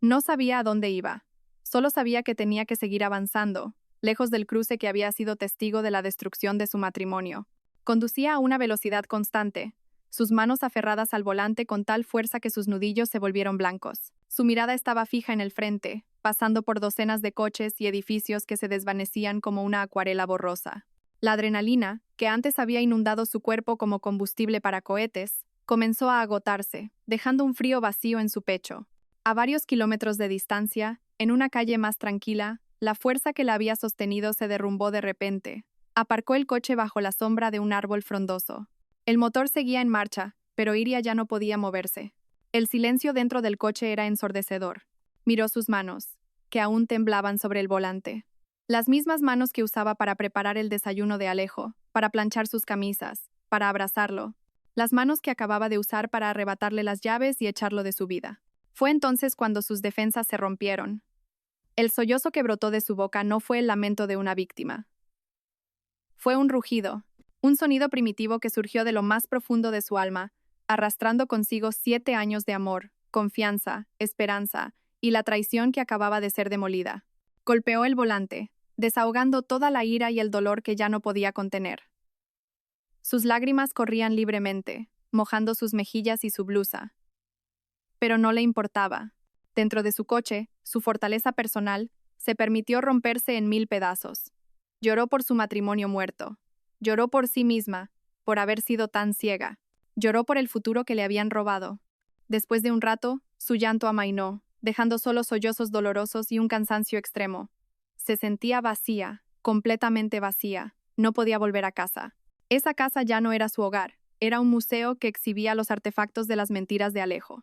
No sabía a dónde iba. Solo sabía que tenía que seguir avanzando, lejos del cruce que había sido testigo de la destrucción de su matrimonio. Conducía a una velocidad constante, sus manos aferradas al volante con tal fuerza que sus nudillos se volvieron blancos. Su mirada estaba fija en el frente, pasando por docenas de coches y edificios que se desvanecían como una acuarela borrosa. La adrenalina, que antes había inundado su cuerpo como combustible para cohetes, comenzó a agotarse, dejando un frío vacío en su pecho. A varios kilómetros de distancia, en una calle más tranquila, la fuerza que la había sostenido se derrumbó de repente. Aparcó el coche bajo la sombra de un árbol frondoso. El motor seguía en marcha, pero Iria ya no podía moverse. El silencio dentro del coche era ensordecedor. Miró sus manos, que aún temblaban sobre el volante. Las mismas manos que usaba para preparar el desayuno de Alejo, para planchar sus camisas, para abrazarlo. Las manos que acababa de usar para arrebatarle las llaves y echarlo de su vida. Fue entonces cuando sus defensas se rompieron. El sollozo que brotó de su boca no fue el lamento de una víctima. Fue un rugido, un sonido primitivo que surgió de lo más profundo de su alma, arrastrando consigo 7 años de amor, confianza, esperanza y la traición que acababa de ser demolida. Golpeó el volante, desahogando toda la ira y el dolor que ya no podía contener. Sus lágrimas corrían libremente, mojando sus mejillas y su blusa. Pero no le importaba. Dentro de su coche, su fortaleza personal, se permitió romperse en 1000 pedazos. Lloró por su matrimonio muerto. Lloró por sí misma, por haber sido tan ciega. Lloró por el futuro que le habían robado. Después de un rato, su llanto amainó, dejando solo sollozos dolorosos y un cansancio extremo. Se sentía vacía, completamente vacía. No podía volver a casa. Esa casa ya no era su hogar, era un museo que exhibía los artefactos de las mentiras de Alejo.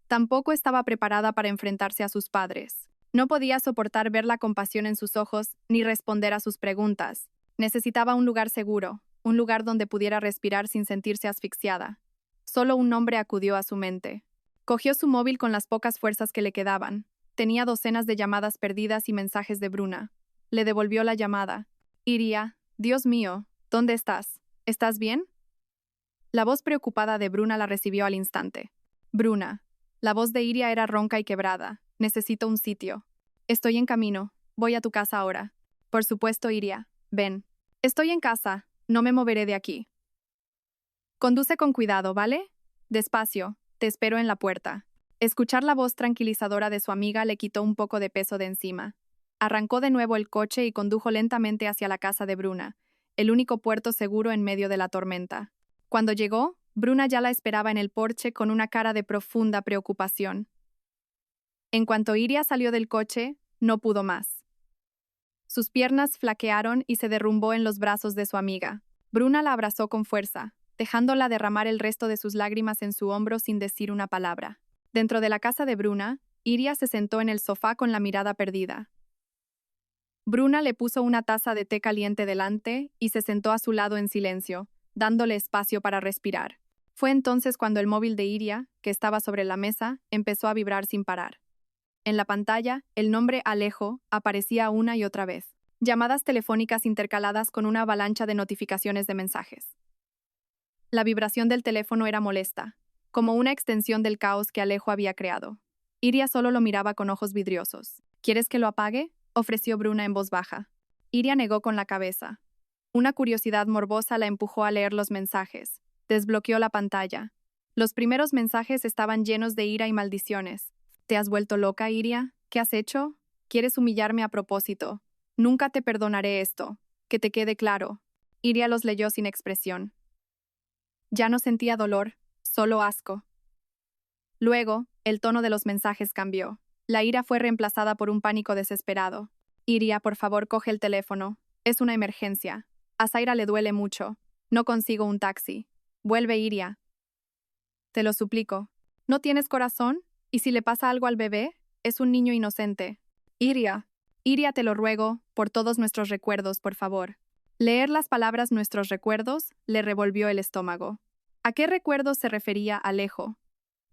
Tampoco estaba preparada para enfrentarse a sus padres. No podía soportar ver la compasión en sus ojos ni responder a sus preguntas. Necesitaba un lugar seguro, un lugar donde pudiera respirar sin sentirse asfixiada. Solo un nombre acudió a su mente. Cogió su móvil con las pocas fuerzas que le quedaban. Tenía docenas de llamadas perdidas y mensajes de Bruna. Le devolvió la llamada. Iria, Dios mío, ¿dónde estás? ¿Estás bien? La voz preocupada de Bruna la recibió al instante. Bruna. La voz de Iria era ronca y quebrada. Necesito un sitio. Estoy en camino. Voy a tu casa ahora. Por supuesto, Iria. Ven. Estoy en casa. No me moveré de aquí. Conduce con cuidado, ¿vale? Despacio. Te espero en la puerta. Escuchar la voz tranquilizadora de su amiga le quitó un poco de peso de encima. Arrancó de nuevo el coche y condujo lentamente hacia la casa de Bruna, el único puerto seguro en medio de la tormenta. Cuando llegó, Bruna ya la esperaba en el porche con una cara de profunda preocupación. En cuanto Iria salió del coche, no pudo más. Sus piernas flaquearon y se derrumbó en los brazos de su amiga. Bruna la abrazó con fuerza, dejándola derramar el resto de sus lágrimas en su hombro sin decir una palabra. Dentro de la casa de Bruna, Iria se sentó en el sofá con la mirada perdida. Bruna le puso una taza de té caliente delante y se sentó a su lado en silencio, dándole espacio para respirar. Fue entonces cuando el móvil de Iria, que estaba sobre la mesa, empezó a vibrar sin parar. En la pantalla, el nombre Alejo aparecía una y otra vez. Llamadas telefónicas intercaladas con una avalancha de notificaciones de mensajes. La vibración del teléfono era molesta, como una extensión del caos que Alejo había creado. Iria solo lo miraba con ojos vidriosos. ¿Quieres que lo apague?, ofreció Bruna en voz baja. Iria negó con la cabeza. Una curiosidad morbosa la empujó a leer los mensajes. Desbloqueó la pantalla. Los primeros mensajes estaban llenos de ira y maldiciones. ¿Te has vuelto loca, Iria? ¿Qué has hecho? ¿Quieres humillarme a propósito? Nunca te perdonaré esto. Que te quede claro. Iria los leyó sin expresión. Ya no sentía dolor, solo asco. Luego, el tono de los mensajes cambió. La ira fue reemplazada por un pánico desesperado. Iria, por favor, coge el teléfono. Es una emergencia. A Zaira le duele mucho. No consigo un taxi. Vuelve, Iria. Te lo suplico. ¿No tienes corazón? ¿Y si le pasa algo al bebé? Es un niño inocente. Iria. Iria, te lo ruego, por todos nuestros recuerdos, por favor. Leer las palabras nuestros recuerdos le revolvió el estómago. ¿A qué recuerdos se refería Alejo?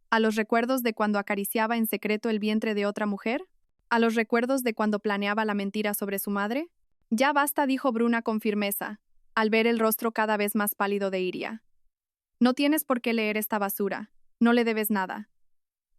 ¿A los recuerdos de cuando acariciaba en secreto el vientre de otra mujer? ¿A los recuerdos de cuando planeaba la mentira sobre su madre? Ya basta, dijo Bruna con firmeza, al ver el rostro cada vez más pálido de Iria. No tienes por qué leer esta basura. No le debes nada.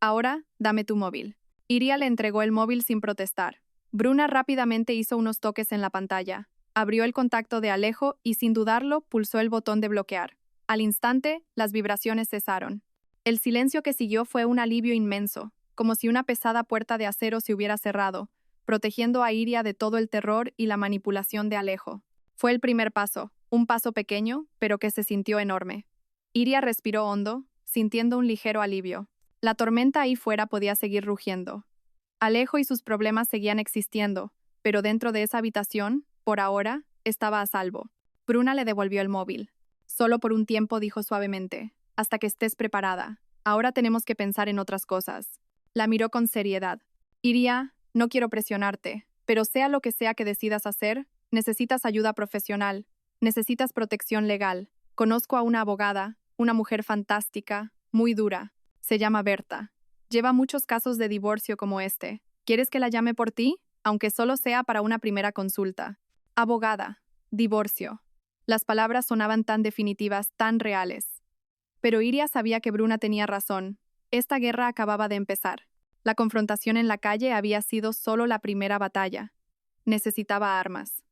Ahora, dame tu móvil. Iria le entregó el móvil sin protestar. Bruna rápidamente hizo unos toques en la pantalla. Abrió el contacto de Alejo y, sin dudarlo, pulsó el botón de bloquear. Al instante, las vibraciones cesaron. El silencio que siguió fue un alivio inmenso, como si una pesada puerta de acero se hubiera cerrado, protegiendo a Iria de todo el terror y la manipulación de Alejo. Fue el primer paso, un paso pequeño, pero que se sintió enorme. Iria respiró hondo, sintiendo un ligero alivio. La tormenta ahí fuera podía seguir rugiendo. Alejo y sus problemas seguían existiendo, pero dentro de esa habitación, por ahora, estaba a salvo. Bruna le devolvió el móvil. Solo por un tiempo, dijo suavemente. Hasta que estés preparada. Ahora tenemos que pensar en otras cosas. La miró con seriedad. Iria, no quiero presionarte, pero sea lo que sea que decidas hacer, necesitas ayuda profesional, necesitas protección legal. Conozco a una abogada, una mujer fantástica, muy dura. Se llama Berta. Lleva muchos casos de divorcio como este. ¿Quieres que la llame por ti? Aunque solo sea para una primera consulta. Abogada. Divorcio. Las palabras sonaban tan definitivas, tan reales. Pero Iria sabía que Bruna tenía razón. Esta guerra acababa de empezar. La confrontación en la calle había sido solo la primera batalla. Necesitaba armas.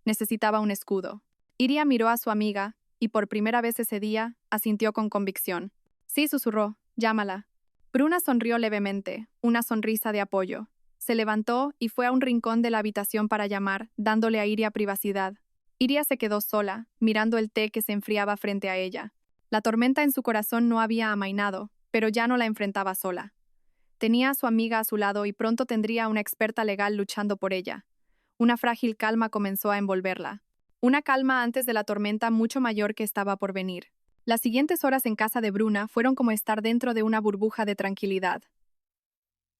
Necesitaba un escudo. Iria miró a su amiga, y por primera vez ese día, asintió con convicción. Sí, susurró, llámala. Bruna sonrió levemente, una sonrisa de apoyo. Se levantó y fue a un rincón de la habitación para llamar, dándole a Iria privacidad. Iria se quedó sola, mirando el té que se enfriaba frente a ella. La tormenta en su corazón no había amainado, pero ya no la enfrentaba sola. Tenía a su amiga a su lado y pronto tendría a una experta legal luchando por ella. Una frágil calma comenzó a envolverla. Una calma antes de la tormenta mucho mayor que estaba por venir. Las siguientes horas en casa de Bruna fueron como estar dentro de una burbuja de tranquilidad.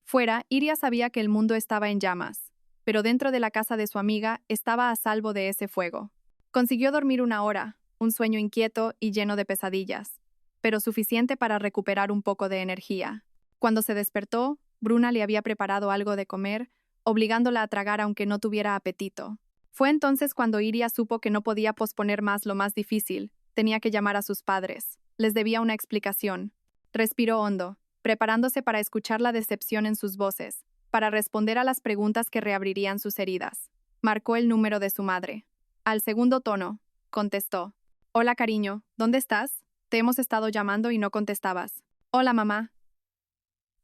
Fuera, Iria sabía que el mundo estaba en llamas, pero dentro de la casa de su amiga estaba a salvo de ese fuego. Consiguió dormir una hora, un sueño inquieto y lleno de pesadillas, pero suficiente para recuperar un poco de energía. Cuando se despertó, Bruna le había preparado algo de comer, obligándola a tragar aunque no tuviera apetito. Fue entonces cuando Iria supo que no podía posponer más lo más difícil. Tenía que llamar a sus padres. Les debía una explicación. Respiró hondo, preparándose para escuchar la decepción en sus voces, para responder a las preguntas que reabrirían sus heridas. Marcó el número de su madre. Al segundo tono, contestó. Hola, cariño, ¿dónde estás? Te hemos estado llamando y no contestabas. Hola, mamá.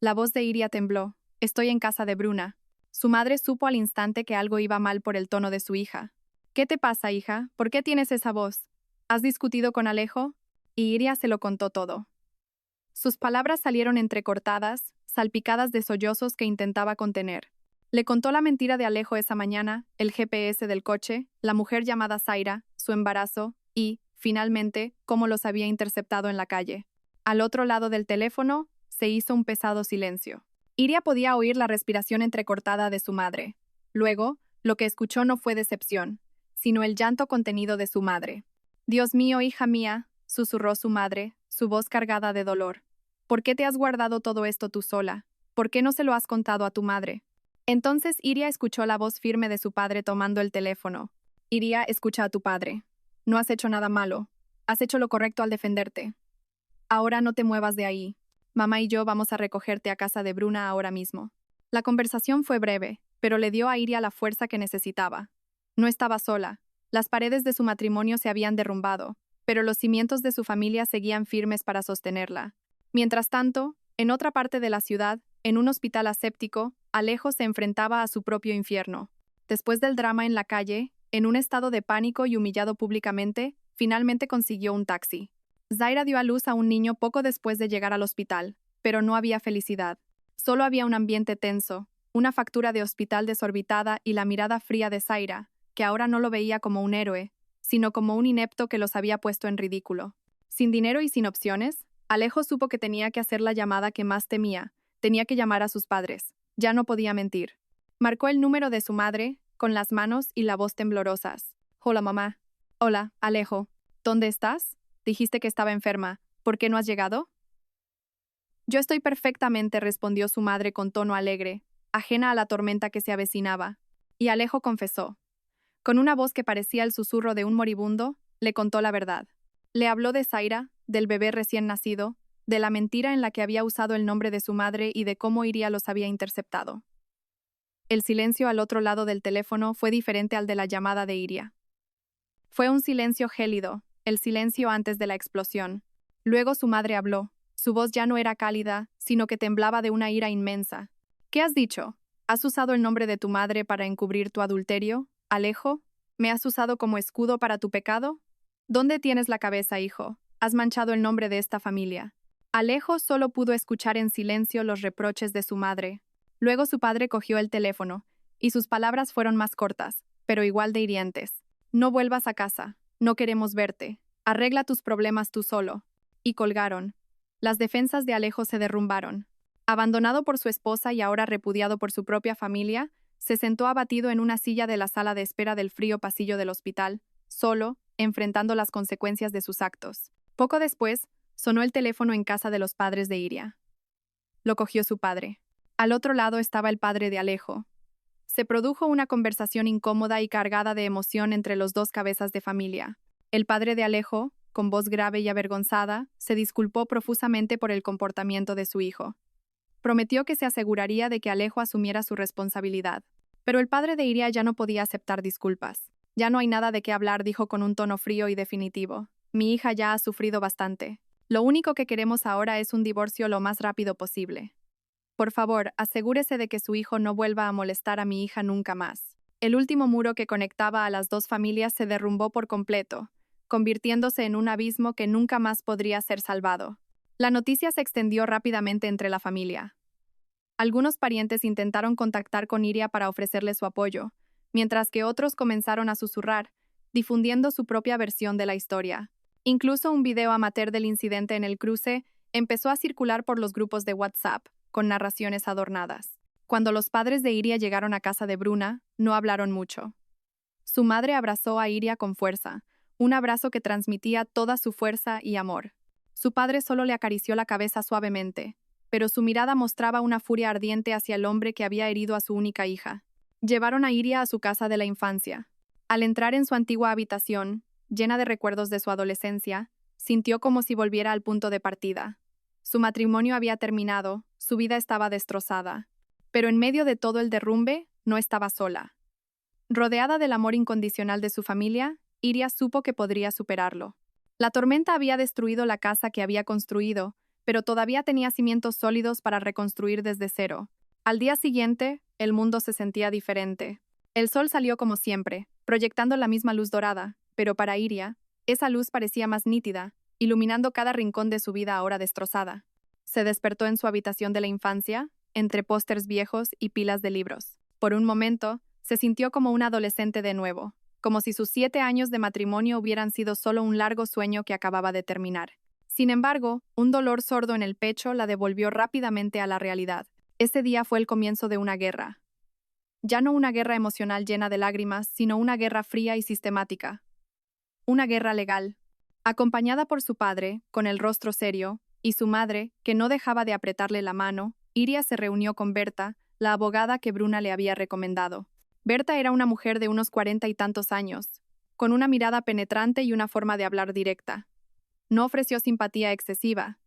La voz de Iria tembló. Estoy en casa de Bruna. Su madre supo al instante que algo iba mal por el tono de su hija. ¿Qué te pasa, hija? ¿Por qué tienes esa voz? ¿Has discutido con Alejo? Y Iria se lo contó todo. Sus palabras salieron entrecortadas, salpicadas de sollozos que intentaba contener. Le contó la mentira de Alejo esa mañana, el GPS del coche, la mujer llamada Zaira, su embarazo y, finalmente, cómo los había interceptado en la calle. Al otro lado del teléfono, se hizo un pesado silencio. Iria podía oír la respiración entrecortada de su madre. Luego, lo que escuchó no fue decepción, sino el llanto contenido de su madre. Dios mío, hija mía, susurró su madre, su voz cargada de dolor. ¿Por qué te has guardado todo esto tú sola? ¿Por qué no se lo has contado a tu madre? Entonces Iria escuchó la voz firme de su padre tomando el teléfono. Iria, escucha a tu padre. No has hecho nada malo. Has hecho lo correcto al defenderte. Ahora no te muevas de ahí. Mamá y yo vamos a recogerte a casa de Bruna ahora mismo. La conversación fue breve, pero le dio a Iria la fuerza que necesitaba. No estaba sola. Las paredes de su matrimonio se habían derrumbado, pero los cimientos de su familia seguían firmes para sostenerla. Mientras tanto, en otra parte de la ciudad, en un hospital aséptico, Alejo se enfrentaba a su propio infierno. Después del drama en la calle, en un estado de pánico y humillado públicamente, finalmente consiguió un taxi. Zaira dio a luz a un niño poco después de llegar al hospital, pero no había felicidad. Solo había un ambiente tenso, una factura de hospital desorbitada y la mirada fría de Zaira, que ahora no lo veía como un héroe, sino como un inepto que los había puesto en ridículo. Sin dinero y sin opciones, Alejo supo que tenía que hacer la llamada que más temía, tenía que llamar a sus padres. Ya no podía mentir. Marcó el número de su madre, con las manos y la voz temblorosas. Hola, mamá. Hola, Alejo. ¿Dónde estás? Dijiste que estaba enferma. ¿Por qué no has llegado? Yo estoy perfectamente, respondió su madre con tono alegre, ajena a la tormenta que se avecinaba. Y Alejo confesó. Con una voz que parecía el susurro de un moribundo, le contó la verdad. Le habló de Zaira, del bebé recién nacido, de la mentira en la que había usado el nombre de su madre y de cómo Iria los había interceptado. El silencio al otro lado del teléfono fue diferente al de la llamada de Iria. Fue un silencio gélido, el silencio antes de la explosión. Luego su madre habló. Su voz ya no era cálida, sino que temblaba de una ira inmensa. ¿Qué has dicho? ¿Has usado el nombre de tu madre para encubrir tu adulterio? ¿Alejo? ¿Me has usado como escudo para tu pecado? ¿Dónde tienes la cabeza, hijo? Has manchado el nombre de esta familia. Alejo solo pudo escuchar en silencio los reproches de su madre. Luego su padre cogió el teléfono, y sus palabras fueron más cortas, pero igual de hirientes. No vuelvas a casa. No queremos verte. Arregla tus problemas tú solo. Y colgaron. Las defensas de Alejo se derrumbaron. Abandonado por su esposa y ahora repudiado por su propia familia, se sentó abatido en una silla de la sala de espera del frío pasillo del hospital, solo, enfrentando las consecuencias de sus actos. Poco después, sonó el teléfono en casa de los padres de Iria. Lo cogió su padre. Al otro lado estaba el padre de Alejo. Se produjo una conversación incómoda y cargada de emoción entre los dos cabezas de familia. El padre de Alejo, con voz grave y avergonzada, se disculpó profusamente por el comportamiento de su hijo. Prometió que se aseguraría de que Alejo asumiera su responsabilidad. Pero el padre de Iria ya no podía aceptar disculpas. Ya no hay nada de qué hablar, dijo con un tono frío y definitivo. Mi hija ya ha sufrido bastante. Lo único que queremos ahora es un divorcio lo más rápido posible. Por favor, asegúrese de que su hijo no vuelva a molestar a mi hija nunca más. El último muro que conectaba a las dos familias se derrumbó por completo, convirtiéndose en un abismo que nunca más podría ser salvado. La noticia se extendió rápidamente entre la familia. Algunos parientes intentaron contactar con Iria para ofrecerle su apoyo, mientras que otros comenzaron a susurrar, difundiendo su propia versión de la historia. Incluso un video amateur del incidente en el cruce empezó a circular por los grupos de WhatsApp, con narraciones adornadas. Cuando los padres de Iria llegaron a casa de Bruna, no hablaron mucho. Su madre abrazó a Iria con fuerza, un abrazo que transmitía toda su fuerza y amor. Su padre solo le acarició la cabeza suavemente. pero su mirada mostraba una furia ardiente hacia el hombre que había herido a su única hija. Llevaron a Iria a su casa de la infancia. Al entrar en su antigua habitación, llena de recuerdos de su adolescencia, sintió como si volviera al punto de partida. Su matrimonio había terminado, su vida estaba destrozada. Pero en medio de todo el derrumbe, no estaba sola. Rodeada del amor incondicional de su familia, Iria supo que podría superarlo. La tormenta había destruido la casa que había construido, pero todavía tenía cimientos sólidos para reconstruir desde cero. Al día siguiente, el mundo se sentía diferente. El sol salió como siempre, proyectando la misma luz dorada, pero para Iria, esa luz parecía más nítida, iluminando cada rincón de su vida ahora destrozada. Se despertó en su habitación de la infancia, entre pósters viejos y pilas de libros. Por un momento, se sintió como un adolescente de nuevo, como si sus 7 años de matrimonio hubieran sido solo un largo sueño que acababa de terminar. Sin embargo, un dolor sordo en el pecho la devolvió rápidamente a la realidad. Ese día fue el comienzo de una guerra. Ya no una guerra emocional llena de lágrimas, sino una guerra fría y sistemática. Una guerra legal. Acompañada por su padre, con el rostro serio, y su madre, que no dejaba de apretarle la mano, Iria se reunió con Berta, la abogada que Bruna le había recomendado. Berta era una mujer de unos 40 y tantos años, con una mirada penetrante y una forma de hablar directa. No ofreció simpatía excesiva.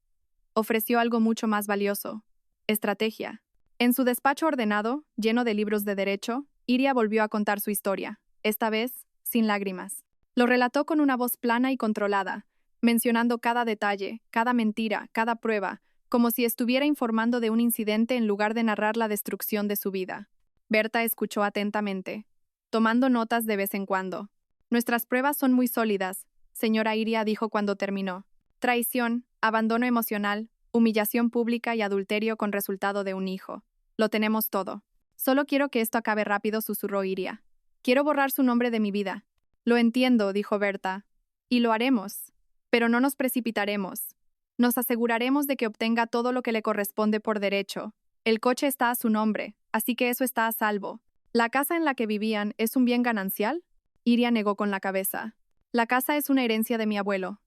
Ofreció algo mucho más valioso: estrategia. En su despacho ordenado, lleno de libros de derecho, Iria volvió a contar su historia, esta vez sin lágrimas. Lo relató con una voz plana y controlada, mencionando cada detalle, cada mentira, cada prueba, como si estuviera informando de un incidente en lugar de narrar la destrucción de su vida. Berta escuchó atentamente, tomando notas de vez en cuando. Nuestras pruebas son muy sólidas, señora Iria dijo cuando terminó. Traición, abandono emocional, humillación pública y adulterio con resultado de un hijo. Lo tenemos todo. Solo quiero que esto acabe rápido, susurró Iria. Quiero borrar su nombre de mi vida. Lo entiendo, dijo Berta. Y lo haremos. Pero no nos precipitaremos. Nos aseguraremos de que obtenga todo lo que le corresponde por derecho. El coche está a su nombre, así que eso está a salvo. ¿La casa en la que vivían es un bien ganancial? Iria negó con la cabeza. La casa es una herencia de mi abuelo.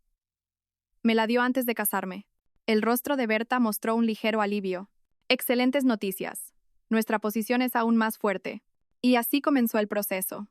Me la dio antes de casarme. El rostro de Berta mostró un ligero alivio. Excelentes noticias. Nuestra posición es aún más fuerte. Y así comenzó el proceso.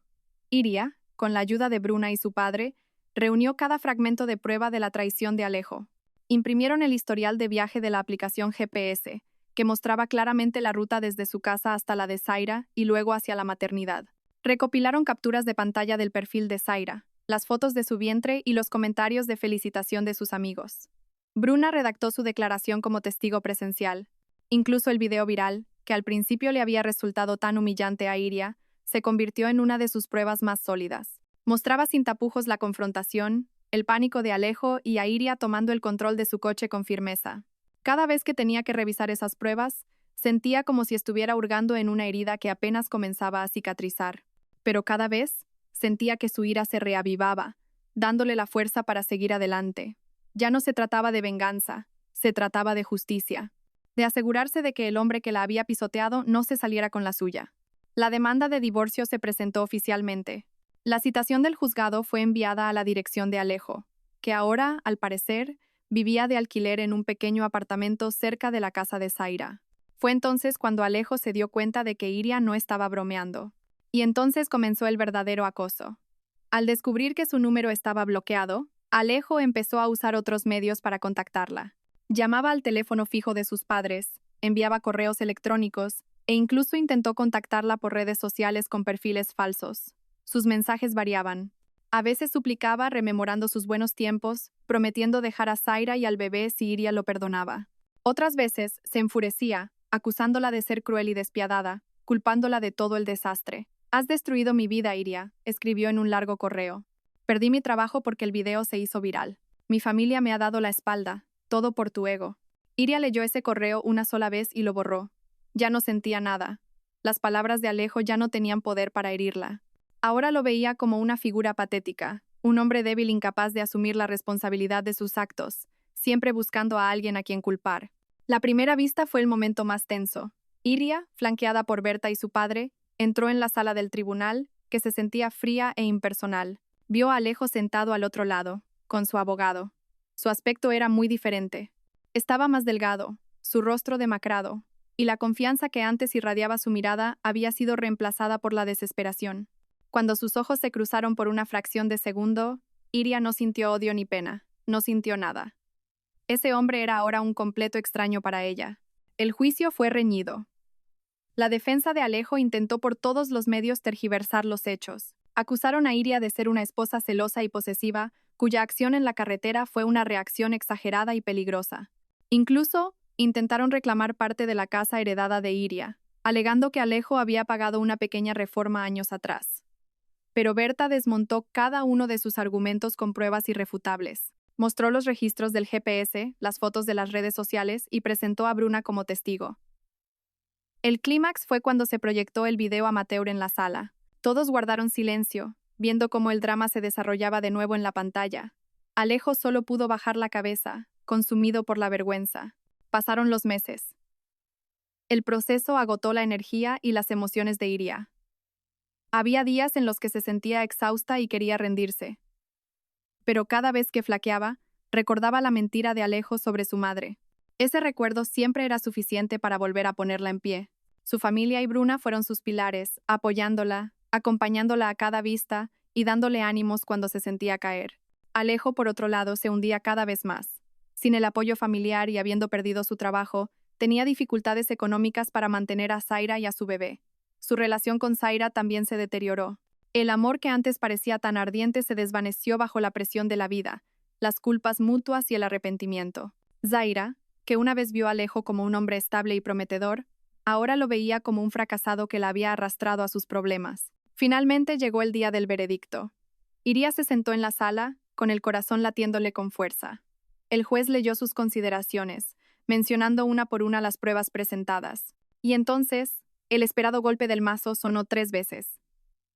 Iria, con la ayuda de Bruna y su padre, reunió cada fragmento de prueba de la traición de Alejo. Imprimieron el historial de viaje de la aplicación GPS, que mostraba claramente la ruta desde su casa hasta la de Zaira y luego hacia la maternidad. Recopilaron capturas de pantalla del perfil de Zaira, las fotos de su vientre y los comentarios de felicitación de sus amigos. Bruna redactó su declaración como testigo presencial. Incluso el video viral, que al principio le había resultado tan humillante a Iria, se convirtió en una de sus pruebas más sólidas. Mostraba sin tapujos la confrontación, el pánico de Alejo y a Iria tomando el control de su coche con firmeza. Cada vez que tenía que revisar esas pruebas, sentía como si estuviera hurgando en una herida que apenas comenzaba a cicatrizar. Pero cada vez sentía que su ira se reavivaba, dándole la fuerza para seguir adelante. Ya no se trataba de venganza, se trataba de justicia, de asegurarse de que el hombre que la había pisoteado no se saliera con la suya. La demanda de divorcio se presentó oficialmente. La citación del juzgado fue enviada a la dirección de Alejo, que ahora, al parecer, vivía de alquiler en un pequeño apartamento cerca de la casa de Zaira. Fue entonces cuando Alejo se dio cuenta de que Iria no estaba bromeando. Y entonces comenzó el verdadero acoso. Al descubrir que su número estaba bloqueado, Alejo empezó a usar otros medios para contactarla. Llamaba al teléfono fijo de sus padres, enviaba correos electrónicos e incluso intentó contactarla por redes sociales con perfiles falsos. Sus mensajes variaban. A veces suplicaba rememorando sus buenos tiempos, prometiendo dejar a Zaira y al bebé si Iria lo perdonaba. Otras veces se enfurecía, acusándola de ser cruel y despiadada, culpándola de todo el desastre. «Has destruido mi vida, Iria», escribió en un largo correo. «Perdí mi trabajo porque el video se hizo viral. Mi familia me ha dado la espalda, todo por tu ego». Iria leyó ese correo una sola vez y lo borró. Ya no sentía nada. Las palabras de Alejo ya no tenían poder para herirla. Ahora lo veía como una figura patética, un hombre débil incapaz de asumir la responsabilidad de sus actos, siempre buscando a alguien a quien culpar. La primera vista fue el momento más tenso. Iria, flanqueada por Berta y su padre, entró en la sala del tribunal, que se sentía fría e impersonal. Vio a Alejo sentado al otro lado, con su abogado. Su aspecto era muy diferente. Estaba más delgado, su rostro demacrado, y la confianza que antes irradiaba su mirada había sido reemplazada por la desesperación. Cuando sus ojos se cruzaron por una fracción de segundo, Iria no sintió odio ni pena, no sintió nada. Ese hombre era ahora un completo extraño para ella. El juicio fue reñido. La defensa de Alejo intentó por todos los medios tergiversar los hechos. Acusaron a Iria de ser una esposa celosa y posesiva, cuya acción en la carretera fue una reacción exagerada y peligrosa. Incluso, intentaron reclamar parte de la casa heredada de Iria, alegando que Alejo había pagado una pequeña reforma años atrás. Pero Berta desmontó cada uno de sus argumentos con pruebas irrefutables. Mostró los registros del GPS, las fotos de las redes sociales y presentó a Bruna como testigo. El clímax fue cuando se proyectó el video amateur en la sala. Todos guardaron silencio, viendo cómo el drama se desarrollaba de nuevo en la pantalla. Alejo solo pudo bajar la cabeza, consumido por la vergüenza. Pasaron los meses. El proceso agotó la energía y las emociones de Iria. Había días en los que se sentía exhausta y quería rendirse. Pero cada vez que flaqueaba, recordaba la mentira de Alejo sobre su madre. Ese recuerdo siempre era suficiente para volver a ponerla en pie. Su familia y Bruna fueron sus pilares, apoyándola, acompañándola a cada vista y dándole ánimos cuando se sentía caer. Alejo, por otro lado, se hundía cada vez más. Sin el apoyo familiar y habiendo perdido su trabajo, tenía dificultades económicas para mantener a Zaira y a su bebé. Su relación con Zaira también se deterioró. El amor que antes parecía tan ardiente se desvaneció bajo la presión de la vida, las culpas mutuas y el arrepentimiento. Zaira, que una vez vio a Alejo como un hombre estable y prometedor, ahora lo veía como un fracasado que la había arrastrado a sus problemas. Finalmente llegó el día del veredicto. Iria se sentó en la sala, con el corazón latiéndole con fuerza. El juez leyó sus consideraciones, mencionando una por una las pruebas presentadas. Y entonces, el esperado golpe del mazo sonó 3 veces.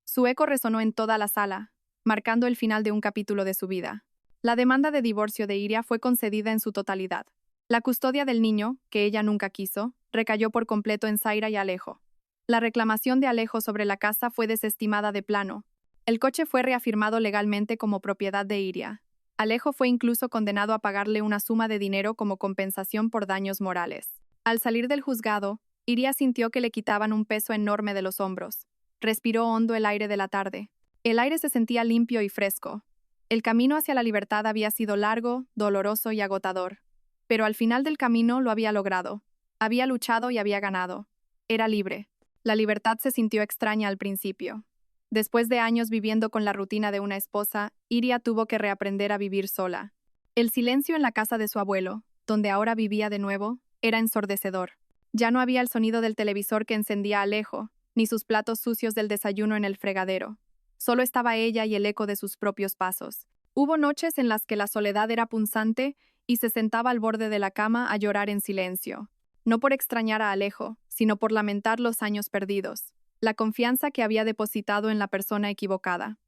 Su eco resonó en toda la sala, marcando el final de un capítulo de su vida. La demanda de divorcio de Iria fue concedida en su totalidad. La custodia del niño, que ella nunca quiso, recayó por completo en Zaira y Alejo. La reclamación de Alejo sobre la casa fue desestimada de plano. El coche fue reafirmado legalmente como propiedad de Iria. Alejo fue incluso condenado a pagarle una suma de dinero como compensación por daños morales. Al salir del juzgado, Iria sintió que le quitaban un peso enorme de los hombros. Respiró hondo el aire de la tarde. El aire se sentía limpio y fresco. El camino hacia la libertad había sido largo, doloroso y agotador. Pero al final del camino lo había logrado. Había luchado y había ganado. Era libre. La libertad se sintió extraña al principio. Después de años viviendo con la rutina de una esposa, Iria tuvo que reaprender a vivir sola. El silencio en la casa de su abuelo, donde ahora vivía de nuevo, era ensordecedor. Ya no había el sonido del televisor que encendía Alejo, ni sus platos sucios del desayuno en el fregadero. Solo estaba ella y el eco de sus propios pasos. Hubo noches en las que la soledad era punzante y se sentaba al borde de la cama a llorar en silencio. No por extrañar a Alejo, sino por lamentar los años perdidos, la confianza que había depositado en la persona equivocada.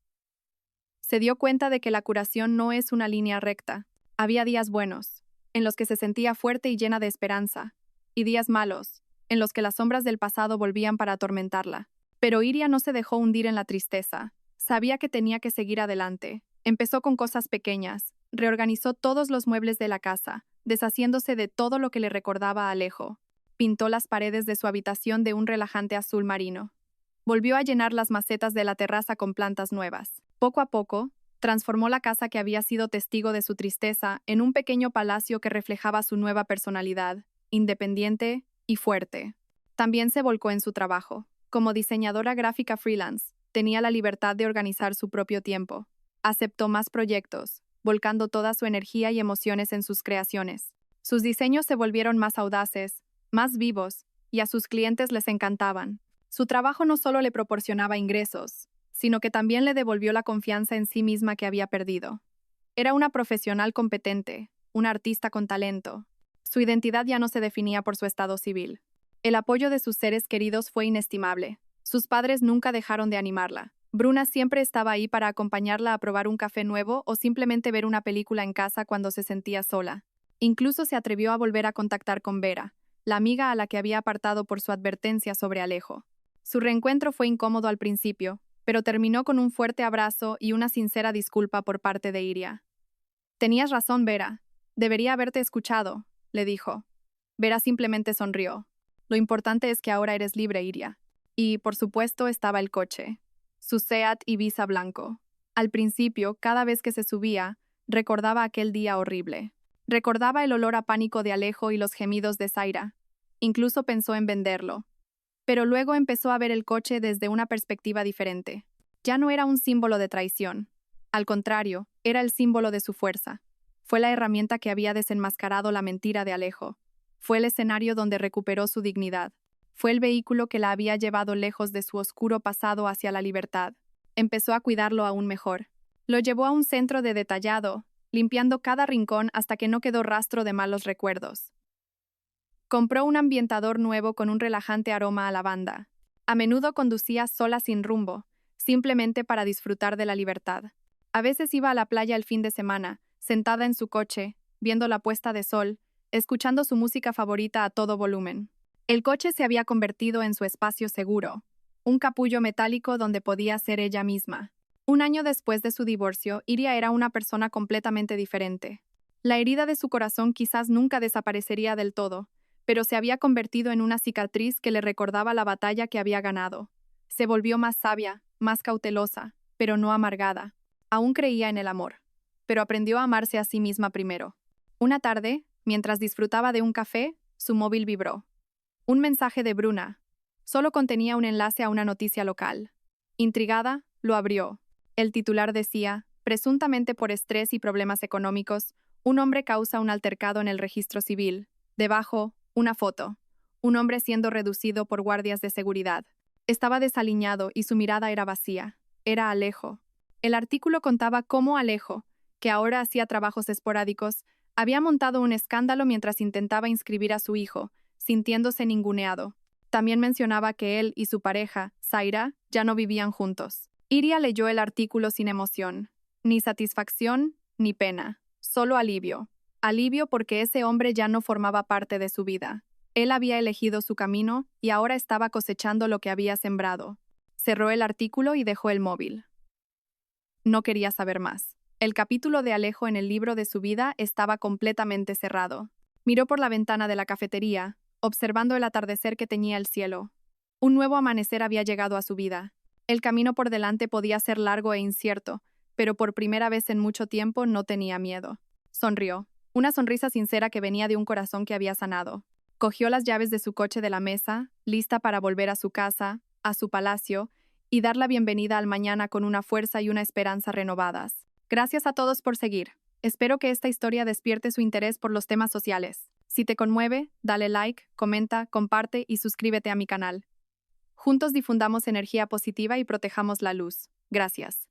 Se dio cuenta de que la curación no es una línea recta. Había días buenos, en los que se sentía fuerte y llena de esperanza, y días malos, en los que las sombras del pasado volvían para atormentarla. Pero Iria no se dejó hundir en la tristeza. Sabía que tenía que seguir adelante. Empezó con cosas pequeñas. Reorganizó todos los muebles de la casa, deshaciéndose de todo lo que le recordaba a Alejo. Pintó las paredes de su habitación de un relajante azul marino. Volvió a llenar las macetas de la terraza con plantas nuevas. Poco a poco, transformó la casa que había sido testigo de su tristeza en un pequeño palacio que reflejaba su nueva personalidad, independiente y fuerte. También se volcó en su trabajo. Como diseñadora gráfica freelance, tenía la libertad de organizar su propio tiempo. Aceptó más proyectos, volcando toda su energía y emociones en sus creaciones. Sus diseños se volvieron más audaces, más vivos, y a sus clientes les encantaban. Su trabajo no solo le proporcionaba ingresos, sino que también le devolvió la confianza en sí misma que había perdido. Era una profesional competente, una artista con talento. Su identidad ya no se definía por su estado civil. El apoyo de sus seres queridos fue inestimable. Sus padres nunca dejaron de animarla. Bruna siempre estaba ahí para acompañarla a probar un café nuevo o simplemente ver una película en casa cuando se sentía sola. Incluso se atrevió a volver a contactar con Vera, la amiga a la que había apartado por su advertencia sobre Alejo. Su reencuentro fue incómodo al principio, pero terminó con un fuerte abrazo y una sincera disculpa por parte de Iria. «Tenías razón, Vera. Debería haberte escuchado», le dijo. Vera simplemente sonrió. Lo importante es que ahora eres libre, Iria. Y, por supuesto, estaba el coche. Su Seat Ibiza blanco. Al principio, cada vez que se subía, recordaba aquel día horrible. Recordaba el olor a pánico de Alejo y los gemidos de Zaira. Incluso pensó en venderlo. Pero luego empezó a ver el coche desde una perspectiva diferente. Ya no era un símbolo de traición. Al contrario, era el símbolo de su fuerza. Fue la herramienta que había desenmascarado la mentira de Alejo. Fue el escenario donde recuperó su dignidad. Fue el vehículo que la había llevado lejos de su oscuro pasado hacia la libertad. Empezó a cuidarlo aún mejor. Lo llevó a un centro de detallado, limpiando cada rincón hasta que no quedó rastro de malos recuerdos. Compró un ambientador nuevo con un relajante aroma a lavanda. A menudo conducía sola sin rumbo, simplemente para disfrutar de la libertad. A veces iba a la playa el fin de semana, sentada en su coche, viendo la puesta de sol, escuchando su música favorita a todo volumen. El coche se había convertido en su espacio seguro, un capullo metálico donde podía ser ella misma. Un año después de su divorcio, Iria era una persona completamente diferente. La herida de su corazón quizás nunca desaparecería del todo, pero se había convertido en una cicatriz que le recordaba la batalla que había ganado. Se volvió más sabia, más cautelosa, pero no amargada. Aún creía en el amor, pero aprendió a amarse a sí misma primero. Una tarde, mientras disfrutaba de un café, su móvil vibró. Un mensaje de Bruna. Solo contenía un enlace a una noticia local. Intrigada, lo abrió. El titular decía, presuntamente por estrés y problemas económicos, un hombre causa un altercado en el registro civil. Debajo, una foto. Un hombre siendo reducido por guardias de seguridad. Estaba desaliñado y su mirada era vacía. Era Alejo. El artículo contaba cómo Alejo, que ahora hacía trabajos esporádicos, había montado un escándalo mientras intentaba inscribir a su hijo, sintiéndose ninguneado. También mencionaba que él y su pareja, Zaira, ya no vivían juntos. Iria leyó el artículo sin emoción. Ni satisfacción, ni pena. Solo alivio. Alivio porque ese hombre ya no formaba parte de su vida. Él había elegido su camino y ahora estaba cosechando lo que había sembrado. Cerró el artículo y dejó el móvil. No quería saber más. El capítulo de Alejo en el libro de su vida estaba completamente cerrado. Miró por la ventana de la cafetería, observando el atardecer que teñía el cielo. Un nuevo amanecer había llegado a su vida. El camino por delante podía ser largo e incierto, pero por primera vez en mucho tiempo no tenía miedo. Sonrió, una sonrisa sincera que venía de un corazón que había sanado. Cogió las llaves de su coche de la mesa, lista para volver a su casa, a su palacio, y dar la bienvenida al mañana con una fuerza y una esperanza renovadas. Gracias a todos por seguir. Espero que esta historia despierte su interés por los temas sociales. Si te conmueve, dale like, comenta, comparte y suscríbete a mi canal. Juntos difundamos energía positiva y protejamos la luz. Gracias.